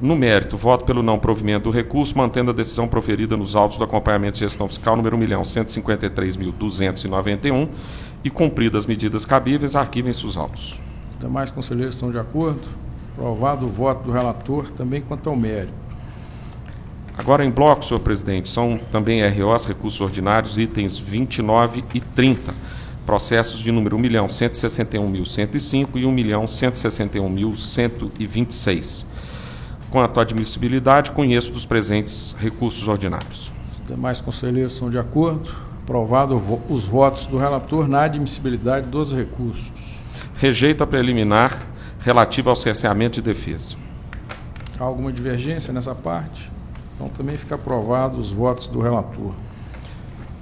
No mérito, voto pelo não provimento do recurso, mantendo a decisão proferida nos autos do acompanhamento de gestão fiscal número 1.153.291 e cumpridas as medidas cabíveis, arquivem-se os autos.
Os demais conselheiros estão de acordo? Aprovado o voto do relator também quanto ao mérito.
Agora em bloco, senhor presidente, são também ROs, recursos ordinários, itens 29 e 30, processos de número 1.161.105 e 1.161.126. Quanto à admissibilidade, conheço dos presentes recursos ordinários.
Os demais conselheiros estão de acordo? Aprovado os votos do relator na admissibilidade dos recursos.
Rejeito a preliminar relativa ao cerceamento de defesa.
Há alguma divergência nessa parte? Então também fica aprovado os votos do relator.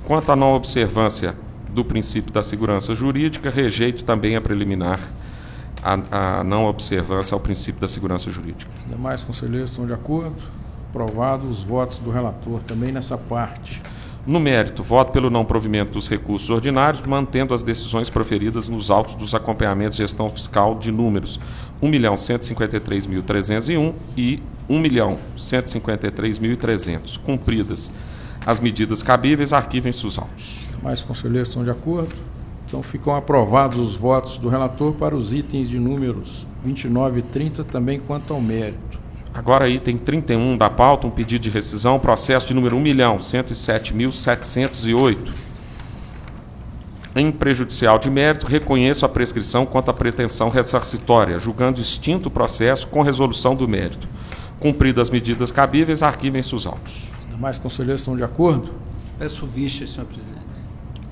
Quanto à não observância do princípio da segurança jurídica, rejeito também a preliminar a não observância ao princípio da segurança jurídica.
Os demais conselheiros estão de acordo? Aprovado os votos do relator também nessa parte.
No mérito, voto pelo não provimento dos recursos ordinários, mantendo as decisões proferidas nos autos dos acompanhamentos de gestão fiscal de números 1.153.301 e 1.153.300. Cumpridas as medidas cabíveis, arquivem-se os autos.
Os demais conselheiros estão de acordo? Então ficam aprovados os votos do relator para os itens de números 29 e 30, também quanto ao mérito.
Agora, item 31 da pauta, um pedido de rescisão, processo de número 1.107.708. Em prejudicial de mérito, reconheço a prescrição quanto à pretensão ressarcitória, julgando extinto o processo com resolução do mérito. Cumpridas as medidas cabíveis, arquivem-se os autos.
Os demais conselheiros estão de acordo?
Peço vista, senhor presidente.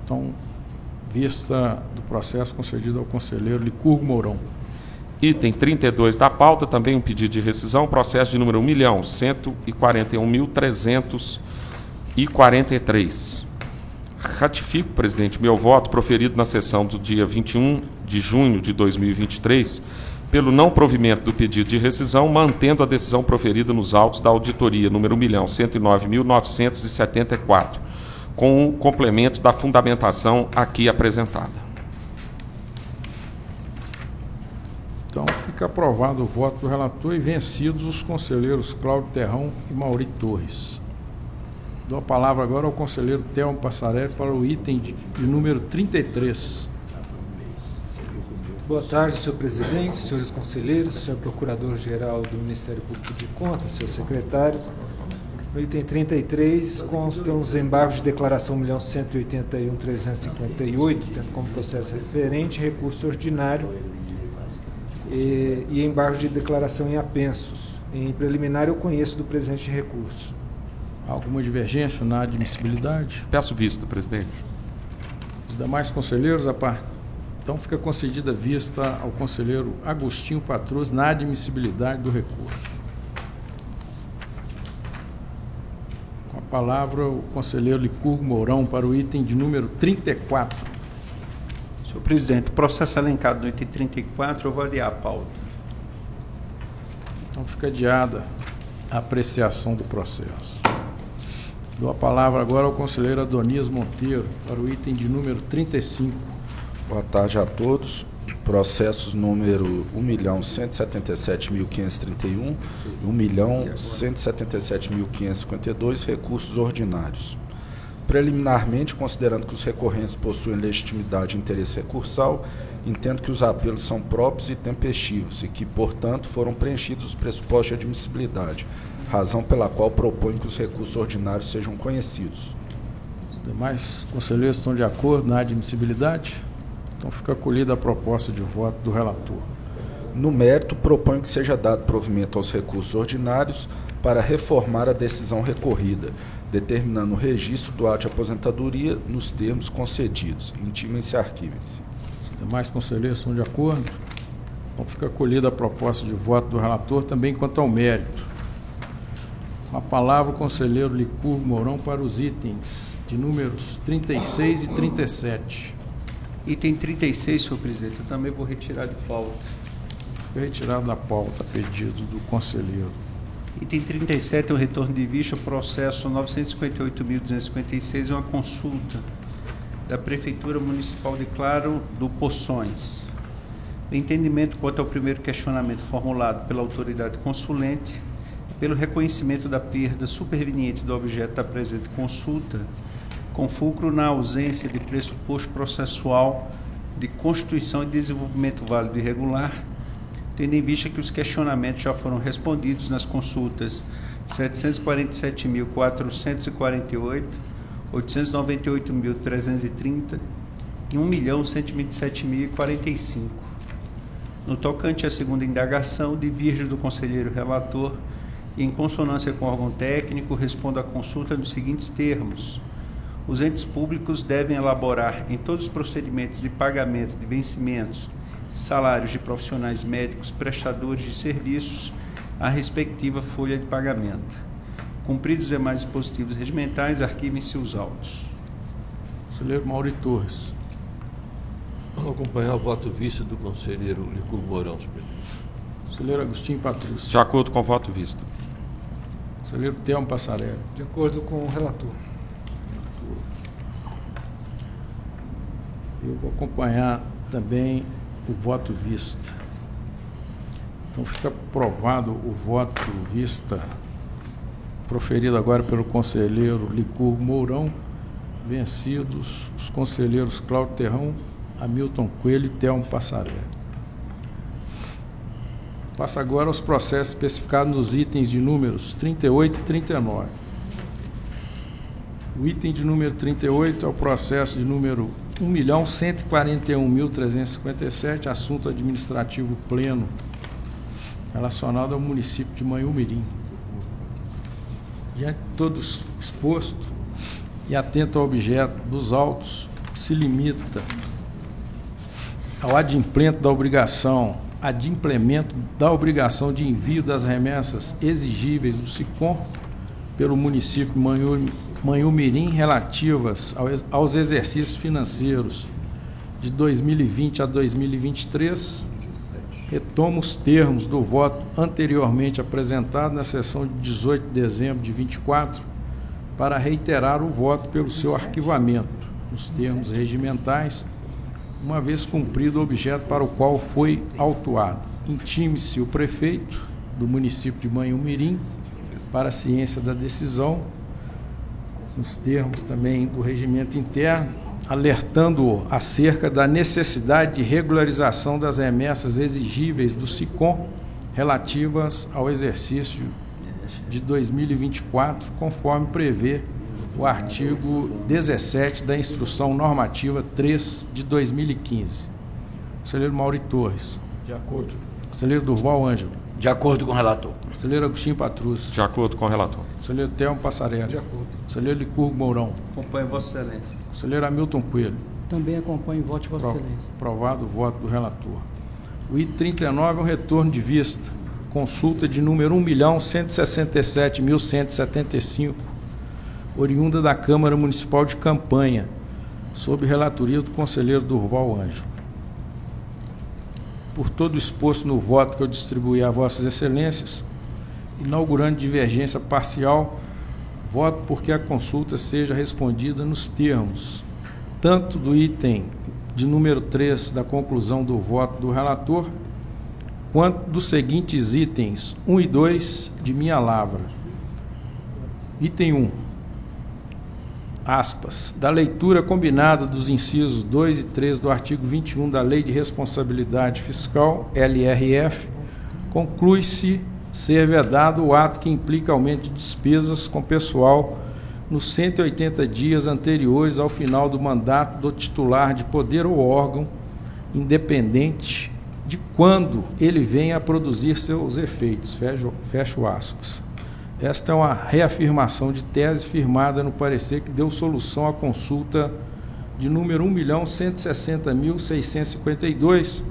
Então, vista do processo concedido ao conselheiro Licurgo Mourão.
Item 32 da pauta, também um pedido de rescisão, processo de número 1.141.343. Ratifico, presidente, meu voto proferido na sessão do dia 21 de junho de 2023, pelo não provimento do pedido de rescisão, mantendo a decisão proferida nos autos da auditoria número 1.109.974, com o complemento da fundamentação aqui apresentada.
Então, fica aprovado o voto do relator e vencidos os conselheiros Cláudio Terrão e Mauri Torres. Dou a palavra agora ao conselheiro Telmo Passarelli para o item de número 33.
Boa tarde, senhor presidente, senhores conselheiros, senhor procurador-geral do Ministério Público de Contas, senhor secretário. No item 33 constam os embargos de declaração 1.181.358, tendo como processo referente recurso ordinário e embargo de declaração em apensos. Em preliminar, eu conheço do presente recurso.
Há alguma divergência na admissibilidade?
Peço vista, presidente.
Os demais conselheiros, então fica concedida vista ao conselheiro Agostinho Patrus na admissibilidade do recurso. Com a palavra, o conselheiro Licurgo Mourão para o item de número 34.
Senhor presidente, o processo elencado no item 34, eu vou adiar a pauta.
Então fica adiada a apreciação do processo. Dou a palavra agora ao conselheiro Adonias Monteiro para o item de número 35.
Boa tarde a todos. processos número 1.177.531 e 1.177.552, recursos ordinários. Preliminarmente, considerando que os recorrentes possuem legitimidade e interesse recursal, entendo que os apelos são próprios e tempestivos e que, portanto, foram preenchidos os pressupostos de admissibilidade, razão pela qual proponho que os recursos ordinários sejam conhecidos.
Os demais conselheiros estão de acordo na admissibilidade? Então fica acolhida a proposta de voto do relator.
No mérito, proponho que seja dado provimento aos recursos ordinários para reformar a decisão recorrida, determinando o registro do ato de aposentadoria nos termos concedidos. Intimem-se e arquivem-se.
Os demais conselheiros estão de acordo? Então fica acolhida a proposta de voto do relator também quanto ao mérito. Com a palavra o conselheiro Licurgo Mourão para os itens de números 36 e 37.
Item 36, senhor presidente, eu também vou retirar de pauta.
Fica retirado da pauta, pedido do conselheiro.
Item 37 é o retorno de vista, processo 958.256, é uma consulta da Prefeitura Municipal de Claro do Poções. O entendimento quanto ao primeiro questionamento formulado pela autoridade consulente, pelo reconhecimento da perda superveniente do objeto da presente consulta, com fulcro na ausência de pressuposto processual de constituição e desenvolvimento válido e regular, tendo em vista que os questionamentos já foram respondidos nas consultas 747.448, 898.330 e 1.127.045. No tocante à segunda indagação, diverjo do conselheiro relator e, em consonância com o órgão técnico, respondo à consulta nos seguintes termos. Os entes públicos devem elaborar, em todos os procedimentos de pagamento de vencimentos, salários de profissionais médicos prestadores de serviços, a respectiva folha de pagamento. Cumpridos os demais dispositivos regimentais, arquivem-se os autos.
Conselheiro Mauri Torres.
Vou acompanhar o voto vista do conselheiro Licurgo Mourão, senhor presidente.
Conselheiro Agostinho Patrus.
De acordo com o voto vista.
Conselheiro Telmo Passarelli.
De acordo com o relator.
Eu vou acompanhar também o voto vista. Então fica aprovado o voto vista proferido agora pelo conselheiro Licurgo Mourão, vencidos os conselheiros Cláudio Terrão, Hamilton Coelho e Telmo Passarelli. Passa agora aos processos especificados nos itens de números 38 e 39. O item de número 38 é o processo de número 1.141.357, assunto administrativo pleno, relacionado ao município de Manhumirim. Diante de todo exposto e atento ao objeto dos autos, se limita ao adimplemento da obrigação de envio das remessas exigíveis do SICOM pelo município de Manhumirim relativas aos exercícios financeiros de 2020 a 2023, retomo os termos do voto anteriormente apresentado na sessão de 18 de dezembro de 24 para reiterar o voto pelo seu arquivamento, nos termos regimentais, uma vez cumprido o objeto para o qual foi autuado. Intime-se o prefeito do município de Manhumirim para a ciência da decisão, nos termos também do regimento interno, alertando-o acerca da necessidade de regularização das remessas exigíveis do SICOM relativas ao exercício de 2024, conforme prevê o artigo 17 da Instrução Normativa 3 de 2015. Conselheiro Mauri Torres.
De acordo.
Conselheiro Durval Ângelo.
De acordo com o relator.
Conselheiro Agostinho Patrus.
De acordo com o relator.
Conselheiro Telmo Passarelli.
De acordo.
Conselheiro Licurgo Mourão.
Acompanho Vossa Excelência.
Conselheiro Hamilton Coelho.
Também acompanho o voto de Vossa Excelência.
Aprovado o voto do relator. O item 39 é um retorno de vista. Consulta de número 1.167.175, oriunda da Câmara Municipal de Campanha, sob relatoria do conselheiro Durval Ângelo. Por todo o exposto no voto que eu distribuí a Vossas Excelências, inaugurando divergência parcial, voto porque a consulta seja respondida nos termos tanto do item de número 3 da conclusão do voto do relator, quanto dos seguintes itens 1 e 2 de minha lavra. Item 1. Aspas. Da leitura combinada dos incisos 2 e 3 do artigo 21 da Lei de Responsabilidade Fiscal, LRF, conclui-se ser vedado o ato que implica aumento de despesas com pessoal nos 180 dias anteriores ao final do mandato do titular de poder ou órgão, independente de quando ele venha a produzir seus efeitos. Fecho aspas. Esta é uma reafirmação de tese firmada no parecer que deu solução à consulta de número 1.160.652,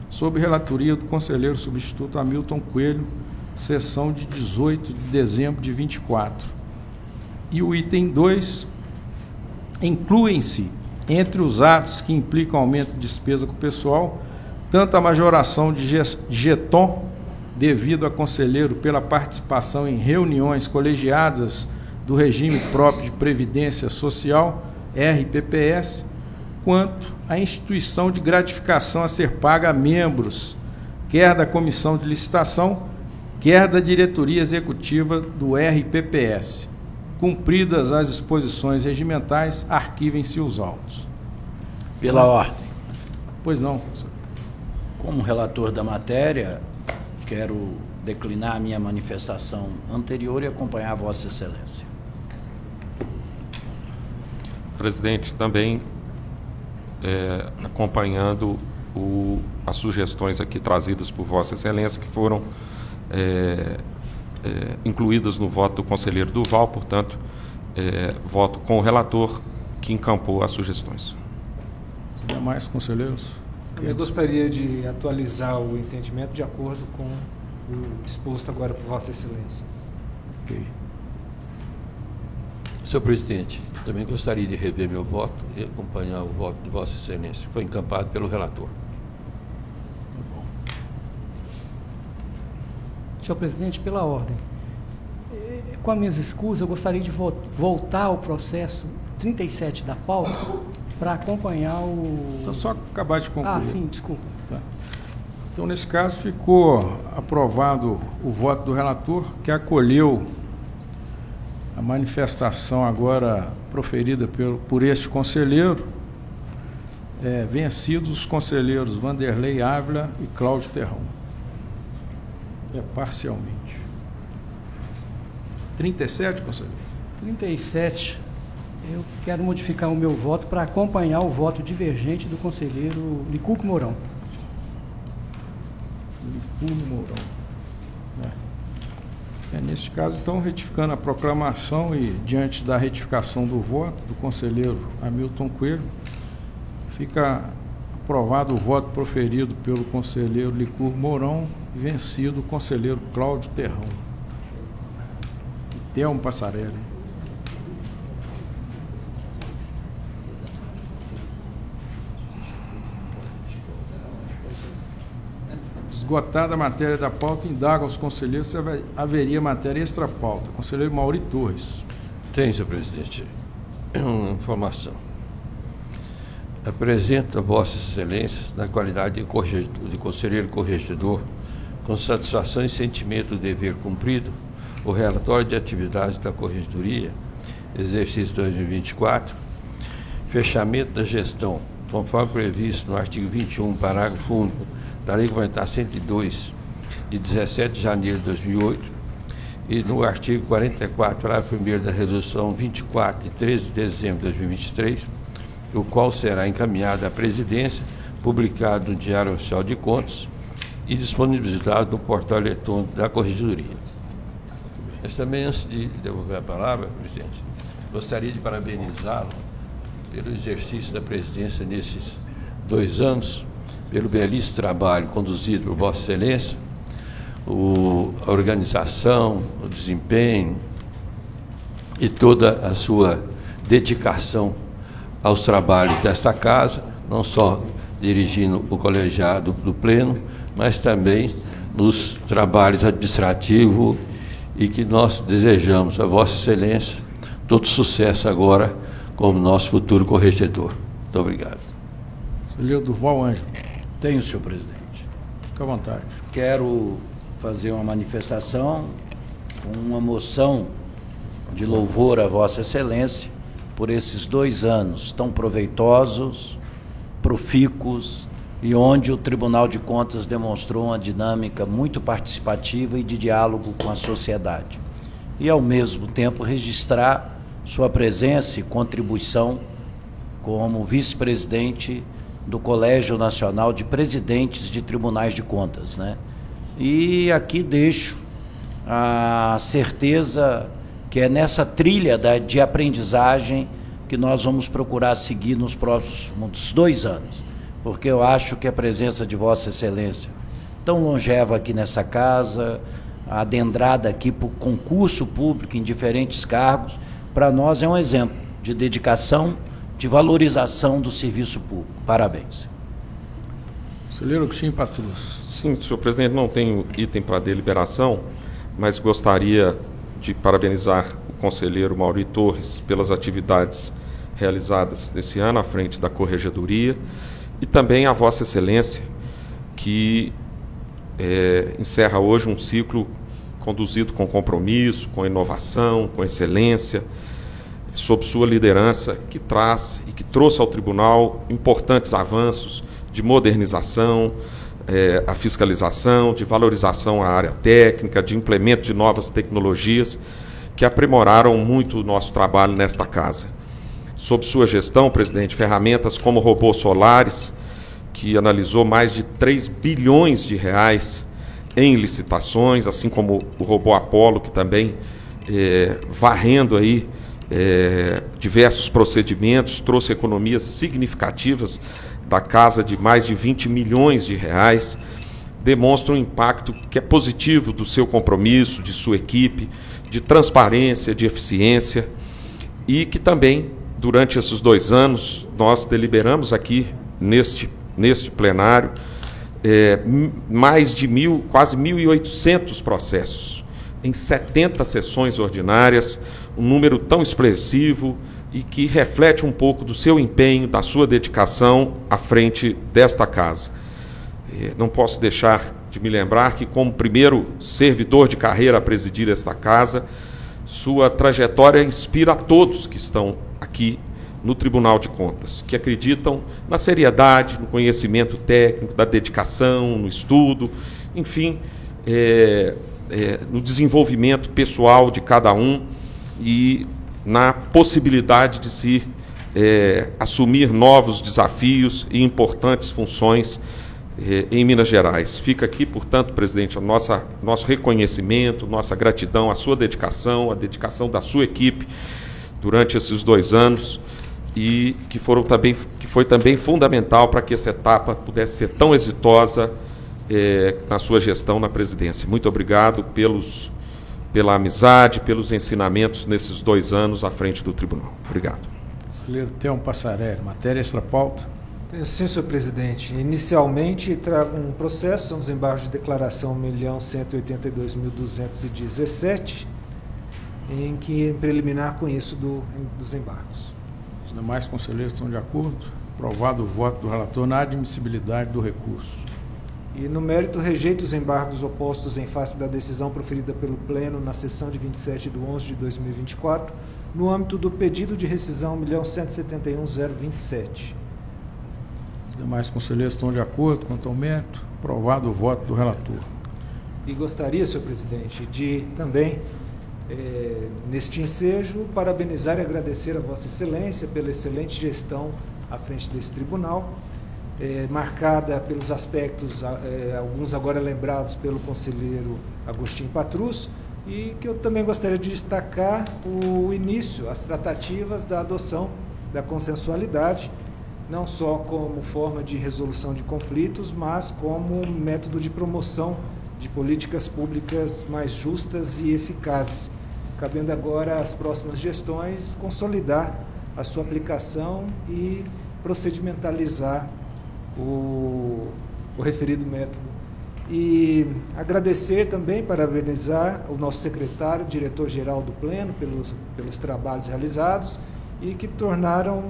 sob relatoria do conselheiro substituto Hamilton Coelho, sessão de 18 de dezembro de 24. E o item 2, incluem-se entre os atos que implicam aumento de despesa com o pessoal, tanto a majoração de jeton devido a conselheiro pela participação em reuniões colegiadas do regime próprio de Previdência Social, RPPS, quanto a instituição de gratificação a ser paga a membros, quer da comissão de licitação, quer da diretoria executiva do RPPS. Cumpridas as disposições regimentais, arquivem-se os autos.
Pela ordem.
Pois não, professor.
Como relator da matéria, quero declinar a minha manifestação anterior e acompanhar a Vossa Excelência.
Presidente, também acompanhando as sugestões aqui trazidas por Vossa Excelência, que foram incluídas no voto do conselheiro Duval, portanto, voto com o relator que encampou as sugestões.
Os demais conselheiros?
Eu gostaria de atualizar o entendimento de acordo com o exposto agora por Vossa Excelência.
Ok.
Senhor presidente, também gostaria de rever meu voto e acompanhar o voto de Vossa Excelência, que foi encampado pelo relator.
Senhor presidente, pela ordem. Com as minhas escusas, eu gostaria de voltar ao processo 37 da pauta para acompanhar o...
Então, só acabar de concluir.
Ah, sim, desculpa.
Tá. Então, nesse caso, ficou aprovado o voto do relator, que acolheu a manifestação agora proferida por este conselheiro, vencidos os conselheiros Vanderlei Ávila e Cláudio Terrão. Parcialmente. 37, conselheiro? 37.
Eu quero modificar o meu voto para acompanhar o voto divergente do conselheiro Licurgo Mourão.
Licurgo Mourão. Neste caso, então, retificando a proclamação e diante da retificação do voto do conselheiro Hamilton Coelho, fica aprovado o voto proferido pelo conselheiro Licurgo Mourão, vencido o conselheiro Cláudio Terrão. Telmo Passarelli. Esgotada a matéria da pauta, indaga aos conselheiros se haveria matéria extra-pauta. Conselheiro Mauri Torres.
Tem, senhor presidente. Uma informação. Apresento a Vossa Excelência, na qualidade de conselheiro corregedor, com satisfação e sentimento do dever cumprido, o relatório de atividades da Corregedoria, exercício 2024, fechamento da gestão, conforme previsto no artigo 21, parágrafo único, da Lei Complementar 102, de 17 de janeiro de 2008, e no artigo 44, parágrafo 1º da Resolução 24, de 13 de dezembro de 2023, o qual será encaminhado à Presidência, publicado no Diário Oficial de Contas e disponibilizado no portal eletrônico da Corregedoria. Mas também, antes de devolver a palavra, presidente, gostaria de parabenizá-lo pelo exercício da presidência nesses 2 anos, pelo belíssimo trabalho conduzido por Vossa Excelência, a organização, o desempenho e toda a sua dedicação aos trabalhos desta casa, não só dirigindo o colegiado do Pleno, mas também nos trabalhos administrativos, e que nós desejamos a Vossa Excelência todo sucesso agora como nosso futuro corregedor. Muito obrigado.
Conselheiro Durval Ângelo.
Tenho, senhor presidente.
Fique à vontade.
Quero fazer uma manifestação com uma moção de louvor a Vossa Excelência por esses 2 anos tão proveitosos, profícuos e onde o Tribunal de Contas demonstrou uma dinâmica muito participativa e de diálogo com a sociedade. E, ao mesmo tempo, registrar sua presença e contribuição como vice-presidente do Colégio Nacional de Presidentes de Tribunais de Contas, né? E aqui deixo a certeza que é nessa trilha de aprendizagem que nós vamos procurar seguir nos próximos 2 anos, porque eu acho que a presença de Vossa Excelência, tão longeva aqui nessa casa, adentrada aqui por concurso público em diferentes cargos, para nós é um exemplo de dedicação, de valorização do serviço público. Parabéns.
Conselheiro Agostinho Patrus.
Sim, senhor presidente, não tenho item para deliberação, mas gostaria de parabenizar o conselheiro Mauri Torres pelas atividades realizadas nesse ano à frente da Corregedoria e também a Vossa Excelência, que encerra hoje um ciclo conduzido com compromisso, com inovação, com excelência, sob sua liderança, que traz e que trouxe ao tribunal importantes avanços de modernização, a fiscalização, de valorização à área técnica, de implemento de novas tecnologias que aprimoraram muito o nosso trabalho nesta casa. Sob sua gestão, presidente, ferramentas como robôs solares, que analisou mais de 3 bilhões de reais em licitações, assim como o robô Apollo, que também, varrendo aí diversos procedimentos, trouxe economias significativas da casa de mais de 20 milhões de reais, demonstra um impacto que é positivo do seu compromisso, de sua equipe, de transparência, de eficiência, e que também, durante esses 2 anos, nós deliberamos aqui neste plenário mais de quase 1.800 processos, em 70 sessões ordinárias, um número tão expressivo e que reflete um pouco do seu empenho, da sua dedicação à frente desta casa. Não posso deixar de me lembrar que, como primeiro servidor de carreira a presidir esta casa, sua trajetória inspira a todos que estão aqui no Tribunal de Contas, que acreditam na seriedade, no conhecimento técnico, da dedicação, no estudo, enfim, no desenvolvimento pessoal de cada um e na possibilidade de se assumir novos desafios e importantes funções em Minas Gerais. Fica aqui, portanto, presidente, nosso reconhecimento, nossa gratidão à sua dedicação, à dedicação da sua equipe durante esses 2 anos e que foi também fundamental para que essa etapa pudesse ser tão exitosa na sua gestão na presidência. Muito obrigado pela amizade, pelos ensinamentos nesses 2 anos à frente do tribunal. Obrigado.
Conselheiro Telmo Passarelli, matéria extra-pauta.
Sim, senhor presidente. Inicialmente, trago um processo, são desembargos de declaração 1.182.217, em que preliminar conheço dos embargos.
Os demais conselheiros estão de acordo? Aprovado o voto do relator na admissibilidade do recurso.
E, no mérito, rejeito os embargos opostos em face da decisão proferida pelo Pleno na sessão de 27/11/2024, no âmbito do pedido de rescisão 1.171.027.
Os demais conselheiros estão de acordo quanto ao mérito? Aprovado o voto do relator.
E gostaria, senhor presidente, de também, neste ensejo, parabenizar e agradecer a Vossa Excelência pela excelente gestão à frente desse tribunal, marcada pelos aspectos, alguns agora lembrados pelo conselheiro Agostinho Patrus, e que eu também gostaria de destacar o início, as tratativas da adoção da consensualidade, não só como forma de resolução de conflitos, mas como método de promoção de políticas públicas mais justas e eficazes, cabendo agora às próximas gestões consolidar a sua aplicação e procedimentalizar o referido método. E agradecer também, parabenizar o nosso secretário, diretor-geral do Pleno, pelos trabalhos realizados e que tornaram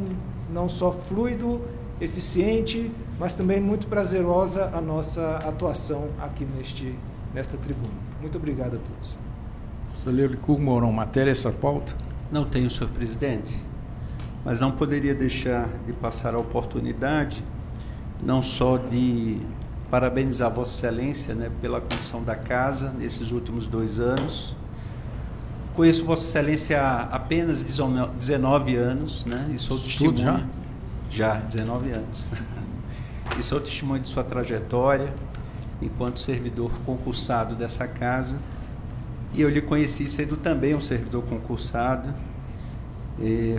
não só fluido eficiente, mas também muito prazerosa a nossa atuação aqui nesta tribuna. Muito obrigado a todos.
Conselheiro Licurgo Mourão, matéria essa pauta?
Não tenho, senhor presidente, mas não poderia deixar de passar a oportunidade não só de parabenizar Vossa Excelência, né, pela condução da casa nesses últimos 2 anos. Conheço Vossa Excelência há apenas 19 anos, né, e sou testemunha. Já 19 anos. E sou testemunha de sua trajetória enquanto servidor concursado dessa casa. E eu lhe conheci sendo também um servidor concursado,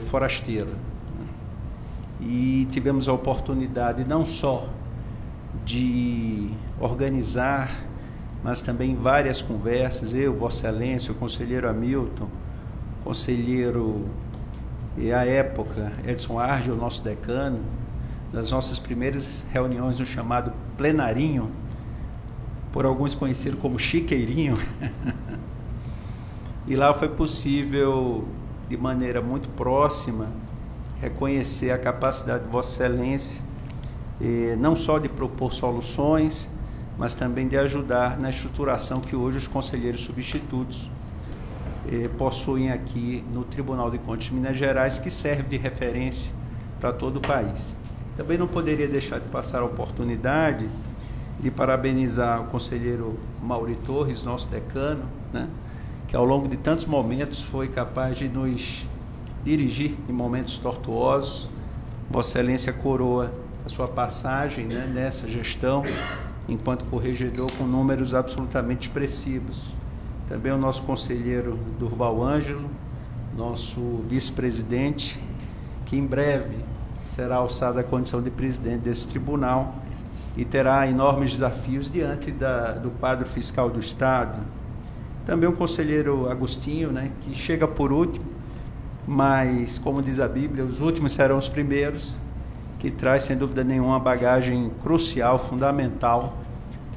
forasteiro. E tivemos a oportunidade não só de organizar, mas também várias conversas, eu, Vossa Excelência, o conselheiro Hamilton, conselheiro, à época, Edson Argel, nosso decano, nas nossas primeiras reuniões no chamado plenarinho, por alguns conhecido como chiqueirinho, e lá foi possível, de maneira muito próxima, reconhecer a capacidade de Vossa Excelência, não só de propor soluções, mas também de ajudar na estruturação que hoje os conselheiros substitutos possuem aqui no Tribunal de Contas de Minas Gerais, que serve de referência para todo o país. Também não poderia deixar de passar a oportunidade de parabenizar o conselheiro Mauri Torres, nosso decano, né, que ao longo de tantos momentos foi capaz de nos dirigir em momentos tortuosos. Vossa Excelência coroa a sua passagem, né, nessa gestão, enquanto corregedor, com números absolutamente expressivos. Também o nosso conselheiro Durval Ângelo, nosso vice-presidente, que em breve será alçado à condição de presidente desse tribunal e terá enormes desafios diante do quadro fiscal do Estado. Também o conselheiro Agostinho, né, que chega por último, mas, como diz a Bíblia, os últimos serão os primeiros, que traz, sem dúvida nenhuma, uma bagagem crucial, fundamental,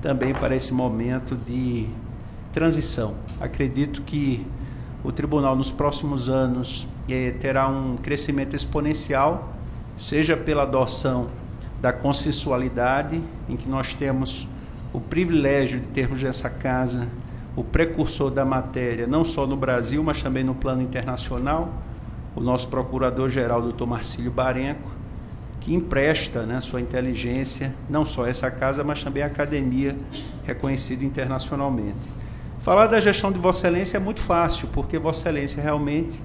também para esse momento de transição. Acredito que o tribunal, nos próximos anos, terá um crescimento exponencial, seja pela adoção da consensualidade, em que nós temos o privilégio de termos nessa casa o precursor da matéria, não só no Brasil, mas também no plano internacional, o nosso procurador-geral, doutor Marcílio Barenco, que empresta, né, sua inteligência, não só a essa casa, mas também a academia, reconhecida internacionalmente. Falar da gestão de Vossa Excelência é muito fácil, porque Vossa Excelência realmente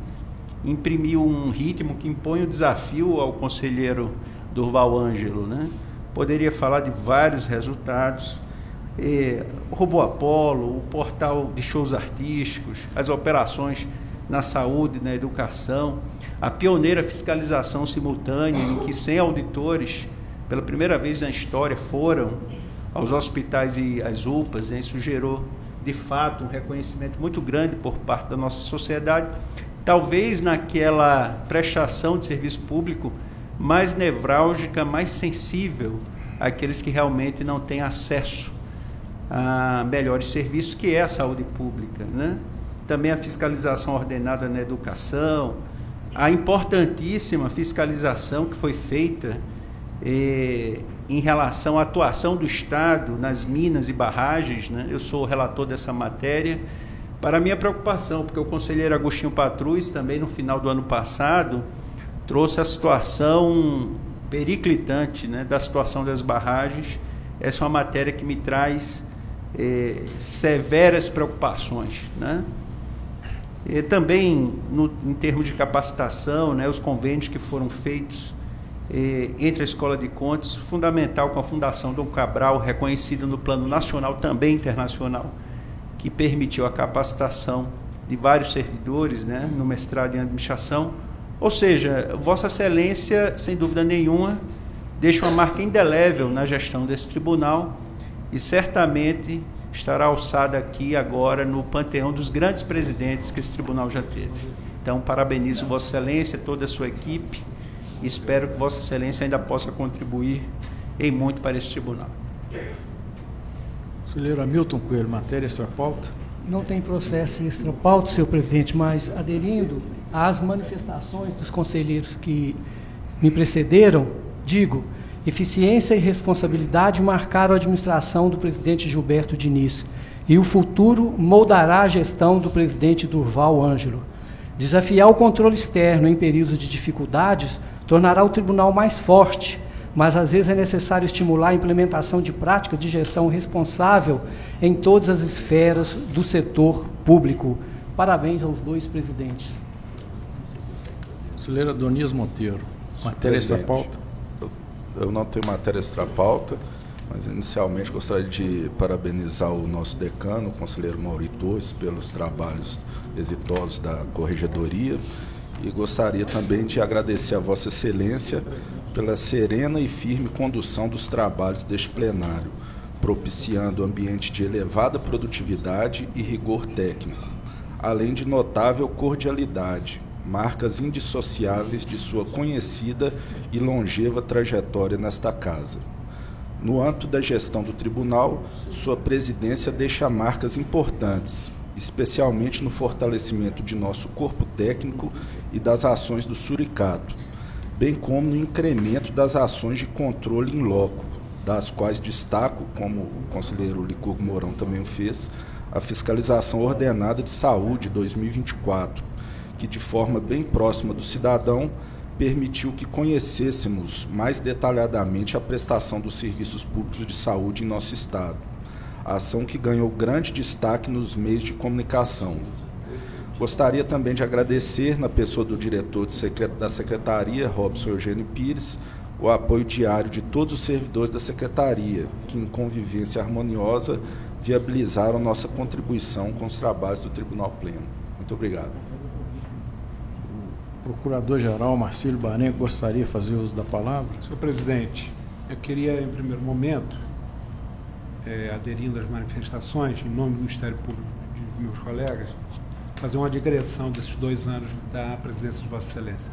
imprimiu um ritmo que impõe o desafio ao conselheiro Durval Ângelo, né? Poderia falar de vários resultados, o Robô Apolo, o portal de shows artísticos, as operações na saúde, na educação, a pioneira fiscalização simultânea, em que 100 auditores, pela primeira vez na história, foram aos hospitais e às UPAs, né? Isso gerou, de fato, um reconhecimento muito grande por parte da nossa sociedade, talvez naquela prestação de serviço público mais nevrálgica, mais sensível àqueles que realmente não têm acesso a melhores serviços, que é a saúde pública, né? Também a fiscalização ordenada na educação, a importantíssima fiscalização que foi feita em relação à atuação do Estado nas minas e barragens, né? Eu sou o relator dessa matéria, para minha preocupação, porque o conselheiro Agostinho Patrus, também no final do ano passado, trouxe a situação periclitante, né, da situação das barragens. Essa é uma matéria que me traz severas preocupações, né? E também, em termos de capacitação, né, os convênios que foram feitos entre a Escola de Contas, fundamental com a Fundação Dom Cabral, reconhecida no plano nacional, também internacional, que permitiu a capacitação de vários servidores, né, no mestrado em administração. Ou seja, Vossa Excelência, sem dúvida nenhuma, deixa uma marca indelével na gestão desse tribunal e certamente estará alçada aqui agora no panteão dos grandes presidentes que esse tribunal já teve. Então, parabenizo Vossa Excelência, toda a sua equipe, e espero que Vossa Excelência ainda possa contribuir em muito para esse tribunal.
Conselheiro Hamilton Coelho, matéria extra pauta.
Não tem processo extra pauta, senhor presidente, mas aderindo às manifestações dos conselheiros que me precederam, digo Eficiência e responsabilidade marcaram a administração do presidente Gilberto Diniz, e o futuro moldará a gestão do presidente Durval Ângelo. Desafiar o controle externo em períodos de dificuldades tornará o tribunal mais forte, mas às vezes é necessário estimular a implementação de práticas de gestão responsável em todas as esferas do setor público. Parabéns aos dois presidentes.
Conselheiro Adonias Monteiro, matéria extra pauta.
Eu não tenho matéria extra pauta, mas inicialmente gostaria de parabenizar o nosso decano, o conselheiro Mauri Torres, pelos trabalhos exitosos da Corregedoria, e gostaria também de agradecer a Vossa Excelência pela serena e firme condução dos trabalhos deste plenário, propiciando ambiente de elevada produtividade e rigor técnico, além de notável cordialidade, marcas indissociáveis de sua conhecida e longeva trajetória nesta casa. No âmbito da gestão do tribunal, sua presidência deixa marcas importantes, especialmente no fortalecimento de nosso corpo técnico e das ações do Suricato, bem como no incremento das ações de controle in loco, das quais destaco, como o conselheiro Licurgo Mourão também o fez, a fiscalização ordenada de saúde 2024, que de forma bem próxima do cidadão permitiu que conhecêssemos mais detalhadamente a prestação dos serviços públicos de saúde em nosso estado, ação que ganhou grande destaque nos meios de comunicação. Gostaria também de agradecer, na pessoa do diretor da Secretaria, Robson Eugênio Pires, o apoio diário de todos os servidores da Secretaria, que em convivência harmoniosa viabilizaram nossa contribuição com os trabalhos do Tribunal Pleno. Muito obrigado.
Procurador-Geral Marcílio Barenco gostaria de fazer uso da palavra.
Senhor presidente, eu queria, em primeiro momento, aderindo às manifestações, em nome do Ministério Público e dos meus colegas, fazer uma digressão desses 2 anos da presidência de Vossa Excelência.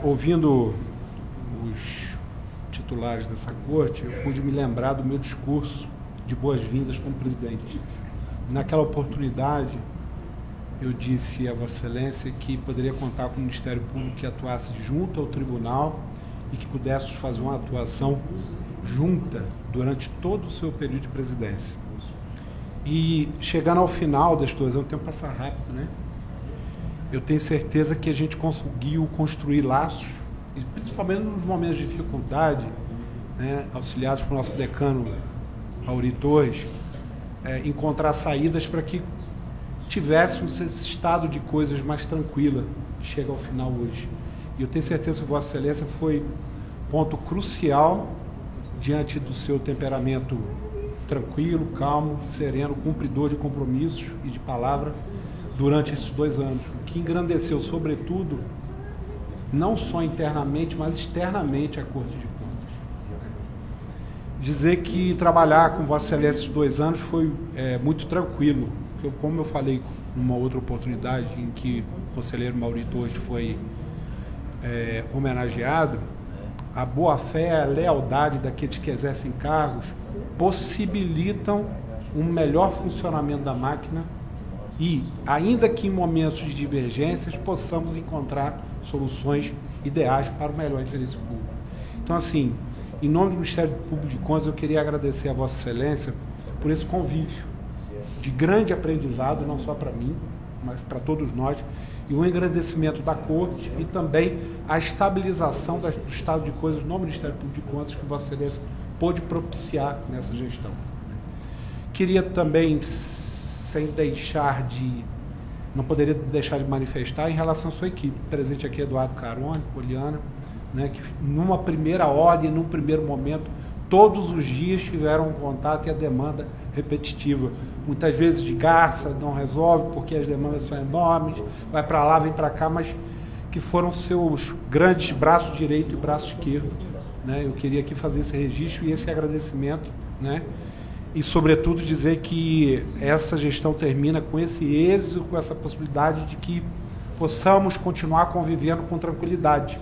Ouvindo os titulares dessa corte, eu pude me lembrar do meu discurso de boas-vindas como presidente. Naquela oportunidade, eu disse a Vossa Excelência que poderia contar com o Ministério Público que atuasse junto ao tribunal e que pudéssemos fazer uma atuação junta durante todo o seu período de presidência. E chegando ao final destes 2 anos, o tempo passa rápido, né? Eu tenho certeza que a gente conseguiu construir laços, e principalmente nos momentos de dificuldade, né, auxiliados pelo nosso decano Mauri Torres, encontrar saídas para que tivéssemos esse estado de coisas mais tranquila que chega ao final hoje. E eu tenho certeza que Vossa Excelência foi ponto crucial diante do seu temperamento tranquilo, calmo, sereno, cumpridor de compromissos e de palavra durante esses 2 anos, o que engrandeceu, sobretudo, não só internamente, mas externamente a Corte de Contas. Dizer que trabalhar com Vossa Excelência esses 2 anos foi muito tranquilo. Como eu falei numa outra oportunidade em que o conselheiro Mauri Torres foi homenageado, a boa-fé e a lealdade daqueles que exercem cargos possibilitam um melhor funcionamento da máquina e, ainda que em momentos de divergências, possamos encontrar soluções ideais para o melhor interesse público. Então, assim, em nome do Ministério Público de Contas, eu queria agradecer a Vossa Excelência por esse convívio de grande aprendizado, não só para mim, mas para todos nós, e o engrandecimento da Corte e também a estabilização do estado de coisas no Ministério Público de Contas que Vossa Excelência pôde propiciar nessa gestão. Queria também, não poderia deixar de manifestar em relação à sua equipe, presente aqui Eduardo Carone, Poliana, né, que numa primeira ordem, num primeiro momento, todos os dias tiveram um contato e a demanda repetitiva. Muitas vezes de garça, não resolve porque as demandas são enormes, vai para lá, vem para cá, mas que foram seus grandes braços direito e braço esquerdo. Né? Eu queria aqui fazer esse registro e esse agradecimento, né? E, sobretudo, dizer que essa gestão termina com esse êxito, com essa possibilidade de que possamos continuar convivendo com tranquilidade.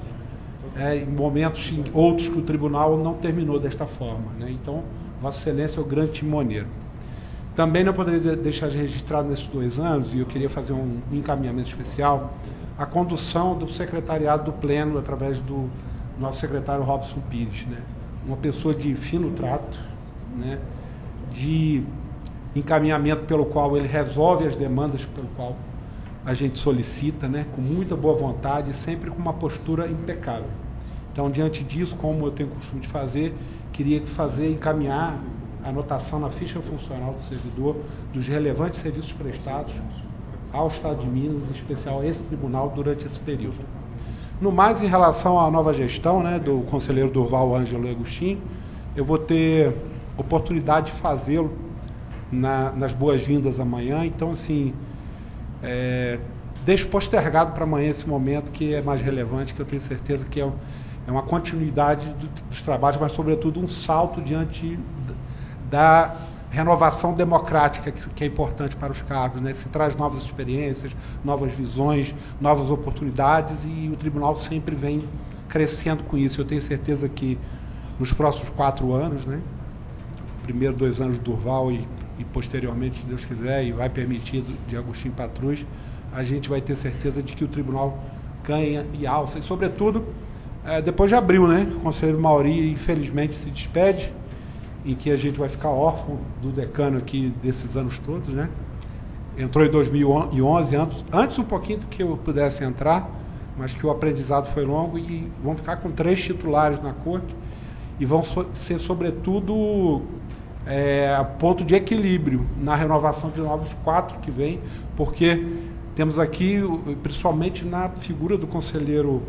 Em momentos outros que o tribunal não terminou desta forma. Né? Então, Vossa Excelência é o grande timoneiro. Também não poderia deixar de registrar nesses 2 anos, e eu queria fazer um encaminhamento especial, a condução do secretariado do Pleno, através nosso secretário Robson Pires, né? Uma pessoa de fino trato, né? De encaminhamento pelo qual ele resolve as demandas pelo qual a gente solicita, né? Com muita boa vontade, sempre com uma postura impecável. Então, diante disso, como eu tenho o costume de fazer, queria encaminhar a anotação na ficha funcional do servidor dos relevantes serviços prestados ao Estado de Minas, em especial a esse tribunal, durante esse período. No mais, em relação à nova gestão, né, do conselheiro Durval Ângelo Agostinho, eu vou ter oportunidade de fazê-lo nas boas-vindas amanhã. Então, assim, deixo postergado para amanhã esse momento que é mais relevante, que eu tenho certeza que é uma continuidade dos trabalhos, mas, sobretudo, um salto diante da renovação democrática que é importante para os cargos, né? Se traz novas experiências, novas visões, novas oportunidades, e o tribunal sempre vem crescendo com isso. Eu tenho certeza que nos próximos 4 anos, né? Primeiro 2 anos do Durval e posteriormente, se Deus quiser, e vai permitir de Agostinho Patrus, a gente vai ter certeza de que o tribunal ganha e alça. E, sobretudo, depois de abril, né? O conselheiro Mauri, infelizmente, se despede, em que a gente vai ficar órfão do decano aqui desses anos todos, né? Entrou em 2011, antes um pouquinho do que eu pudesse entrar, mas que o aprendizado foi longo, e vão ficar com 3 titulares na corte, e vão ser, sobretudo, ponto de equilíbrio na renovação de novos 4 que vem, porque temos aqui, principalmente na figura do conselheiro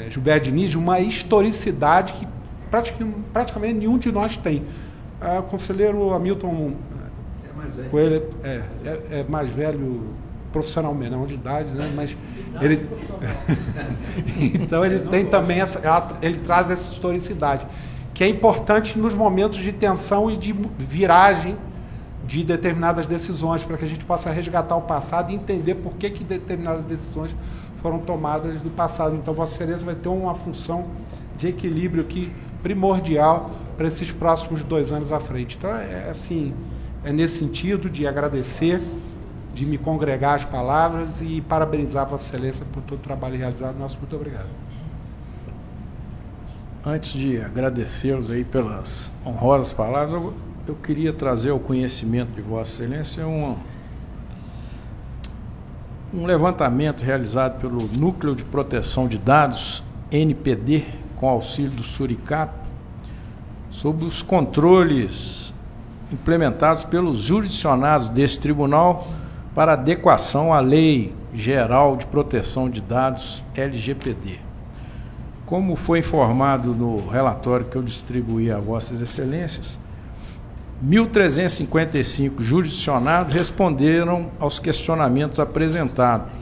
Gilberto Diniz, uma historicidade que praticamente nenhum de nós tem. O conselheiro Hamilton Coelho é mais velho profissionalmente, não de idade, né? Mas ele então ele tem também ele traz essa historicidade, que é importante nos momentos de tensão e de viragem de determinadas decisões, para que a gente possa resgatar o passado e entender por que determinadas decisões foram tomadas no passado. Então, Vossa Excelência vai ter uma função de equilíbrio aqui primordial para esses próximos 2 anos à frente. Então, é nesse sentido de agradecer, de me congregar as palavras e parabenizar Vossa Excelência por todo o trabalho realizado. Nosso muito obrigado.
Antes de agradecê-los aí pelas honrosas palavras, eu queria trazer ao conhecimento de Vossa Excelência um levantamento realizado pelo Núcleo de Proteção de Dados, NPD, com auxílio do Suricato, sobre os controles implementados pelos jurisdicionados desse tribunal para adequação à Lei Geral de Proteção de Dados, LGPD. Como foi informado no relatório que eu distribuí a Vossas Excelências, 1.355 jurisdicionados responderam aos questionamentos apresentados,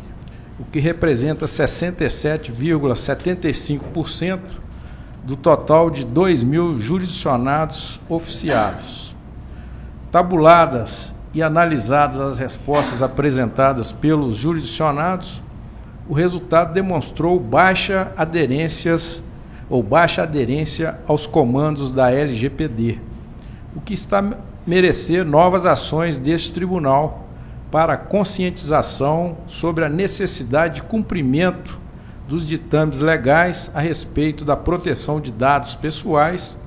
o que representa 67,75% do total de 2.000 jurisdicionados oficiados. Tabuladas e analisadas as respostas apresentadas pelos jurisdicionados, o resultado demonstrou baixa aderência aos comandos da LGPD, o que está a merecer novas ações deste tribunal para conscientização sobre a necessidade de cumprimento dos ditames legais a respeito da proteção de dados pessoais,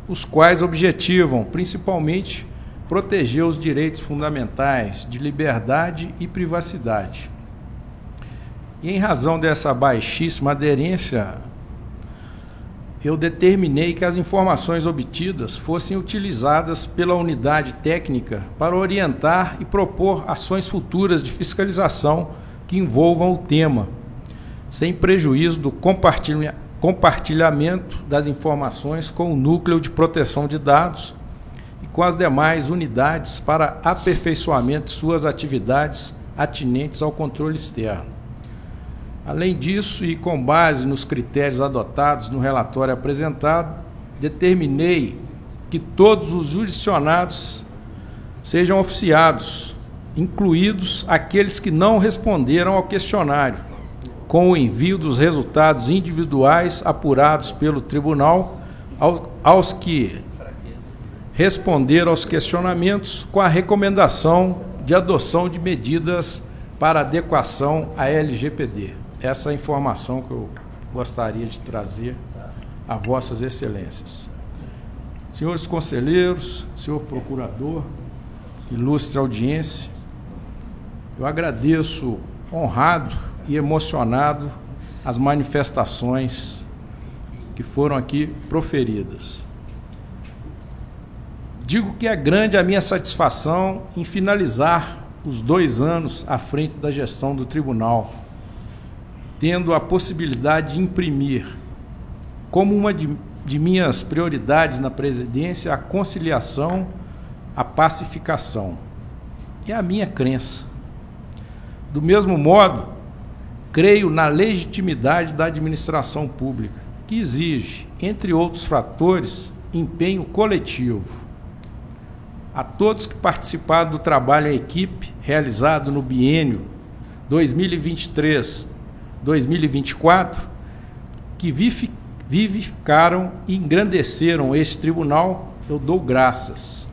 os quais objetivam, principalmente, proteger os direitos fundamentais de liberdade e privacidade. E, em razão dessa baixíssima aderência, eu determinei que as informações obtidas fossem utilizadas pela unidade técnica para orientar e propor ações futuras de fiscalização que envolvam o tema, sem prejuízo do compartilhamento das informações com o Núcleo de Proteção de Dados e com as demais unidades para aperfeiçoamento de suas atividades atinentes ao controle externo. Além disso, e com base nos critérios adotados no relatório apresentado, determinei que todos os jurisdicionados sejam oficiados, incluídos aqueles que não responderam ao questionário, com o envio dos resultados individuais apurados pelo tribunal aos que responderam aos questionamentos, com a recomendação de adoção de medidas para adequação à LGPD. Essa é a informação que eu gostaria de trazer a vossas excelências. Senhores conselheiros, senhor procurador, ilustre audiência, eu agradeço honrado e emocionado as manifestações que foram aqui proferidas. Digo que é grande a minha satisfação em finalizar os 2 anos à frente da gestão do tribunal, tendo a possibilidade de imprimir, como uma de minhas prioridades na presidência, a conciliação, a pacificação. É a minha crença. Do mesmo modo, creio na legitimidade da administração pública, que exige, entre outros fatores, empenho coletivo. A todos que participaram do trabalho em equipe realizado no biênio 2023-2024, que vivificaram e engrandeceram este tribunal, eu dou graças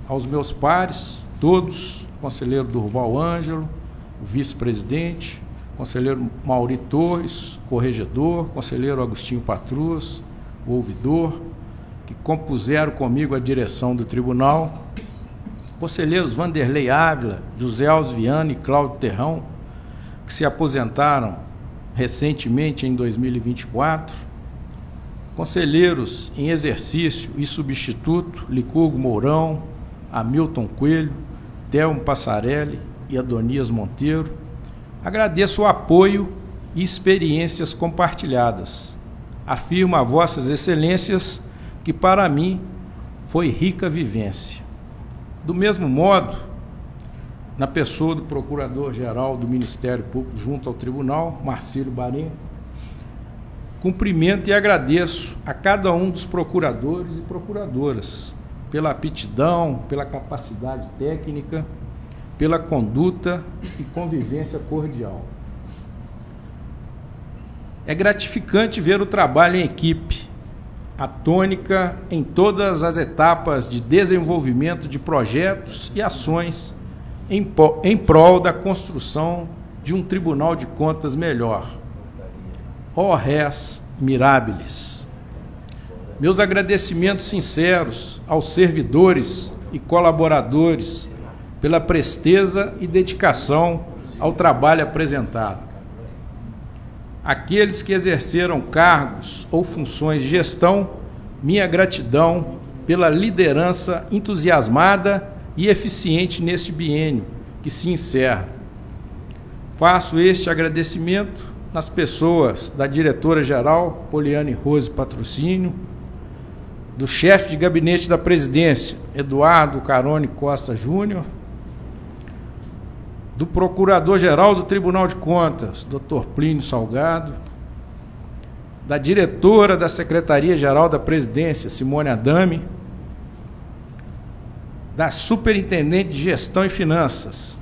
aos meus pares, todos, conselheiro Durval Ângelo, o vice-presidente, conselheiro Mauri Torres, corregedor, conselheiro Agostinho Patrus, o ouvidor, que compuseram comigo a direção do tribunal, conselheiros Vanderlei Ávila, José Alves Viana e Cláudio Terrão, que se aposentaram recentemente em 2024, conselheiros em exercício e substituto, Licurgo Mourão, Hamilton Coelho, Thelmo Passarelli e Adonias Monteiro. Agradeço o apoio e experiências compartilhadas. Afirmo a vossas excelências que para mim foi rica vivência. Do mesmo modo, na pessoa do Procurador-Geral do Ministério Público junto ao Tribunal, Marcílio Barenco, cumprimento e agradeço a cada um dos procuradores e procuradoras pela aptidão, pela capacidade técnica, pela conduta e convivência cordial. É gratificante ver o trabalho em equipe, a tônica em todas as etapas de desenvolvimento de projetos e ações em prol da construção de um Tribunal de Contas melhor. Ó res mirabilis. Meus agradecimentos sinceros aos servidores e colaboradores pela presteza e dedicação ao trabalho apresentado. Aqueles que exerceram cargos ou funções de gestão, minha gratidão pela liderança entusiasmada e eficiente neste biênio que se encerra. Faço este agradecimento nas pessoas da diretora-geral Poliane Rose Patrocínio, do chefe de gabinete da presidência, Eduardo Carone Costa Júnior, do Procurador-Geral do Tribunal de Contas, Dr. Plínio Salgado, da diretora da Secretaria-Geral da Presidência, Simone Adame, da Superintendente de Gestão e Finanças,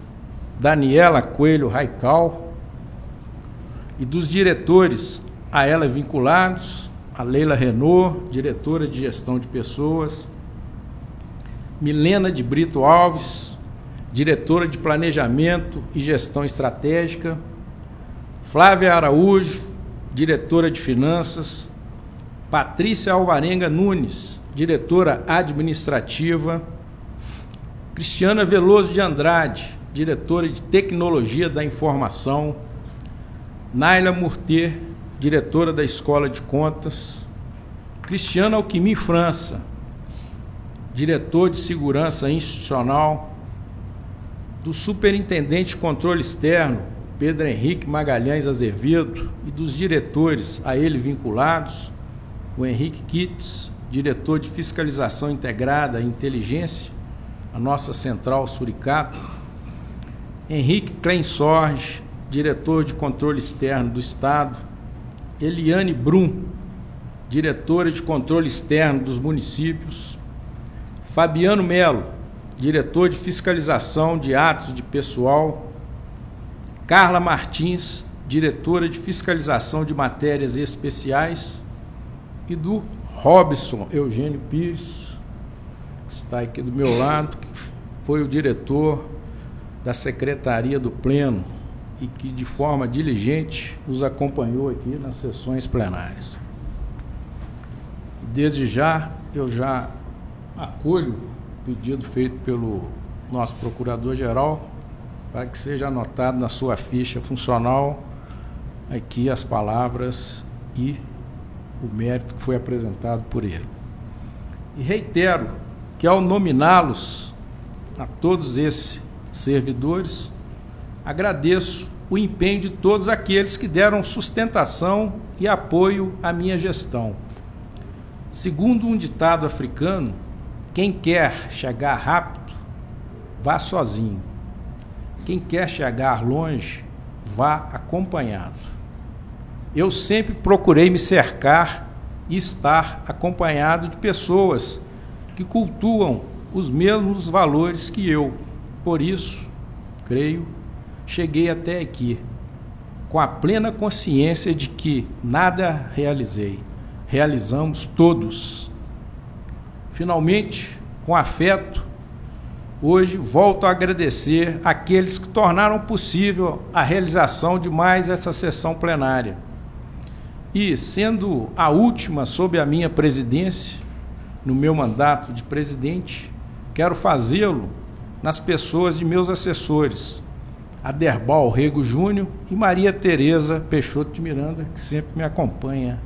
Daniela Coelho Raical, e dos diretores a ela vinculados, a Leila Renault, diretora de Gestão de Pessoas, Milena de Brito Alves, diretora de Planejamento e Gestão Estratégica, Flávia Araújo, diretora de Finanças, Patrícia Alvarenga Nunes, diretora administrativa, Cristiana Veloso de Andrade, diretora de Tecnologia da Informação, Naila Murter, diretora da Escola de Contas, Cristiana Alquimi França, diretor de Segurança Institucional, do Superintendente de Controle Externo, Pedro Henrique Magalhães Azevedo, e dos diretores a ele vinculados, o Henrique Kitts, diretor de Fiscalização Integrada e Inteligência, a nossa Central Suricato, Henrique Klein Sorge, diretor de Controle Externo do Estado, Eliane Brum, diretora de Controle Externo dos Municípios, Fabiano Melo, diretor de Fiscalização de Atos de Pessoal, Carla Martins, diretora de Fiscalização de Matérias Especiais, e do Robson Eugênio Pires, que está aqui do meu lado, que foi o diretor da Secretaria do Pleno, e que de forma diligente nos acompanhou aqui nas sessões plenárias. Desde já, eu já acolho o pedido feito pelo nosso procurador-geral para que seja anotado na sua ficha funcional aqui as palavras e o mérito que foi apresentado por ele. E reitero que, ao nominá-los a todos esses servidores, agradeço o empenho de todos aqueles que deram sustentação e apoio à minha gestão. Segundo um ditado africano, quem quer chegar rápido, vá sozinho. Quem quer chegar longe, vá acompanhado. Eu sempre procurei me cercar e estar acompanhado de pessoas que cultuam os mesmos valores que eu. Por isso, creio, cheguei até aqui, com a plena consciência de que nada realizei. Realizamos todos. Finalmente, com afeto, hoje volto a agradecer àqueles que tornaram possível a realização de mais essa sessão plenária. E, sendo a última sob a minha presidência, no meu mandato de presidente, quero fazê-lo nas pessoas de meus assessores, Aderbal Rego Júnior e Maria Tereza Peixoto de Miranda, que sempre me acompanha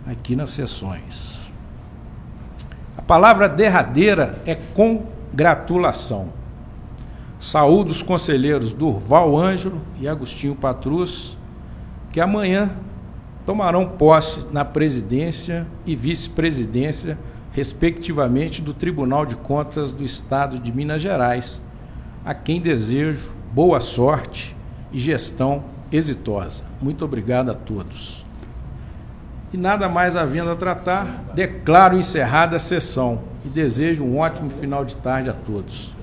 aqui nas sessões. A palavra derradeira é congratulação. Saúdo os conselheiros Durval Ângelo e Agostinho Patrus, que amanhã tomarão posse na presidência e vice-presidência, respectivamente, do Tribunal de Contas do Estado de Minas Gerais, a quem desejo boa sorte e gestão exitosa. Muito obrigado a todos. E nada mais havendo a tratar, declaro encerrada a sessão e desejo um ótimo final de tarde a todos.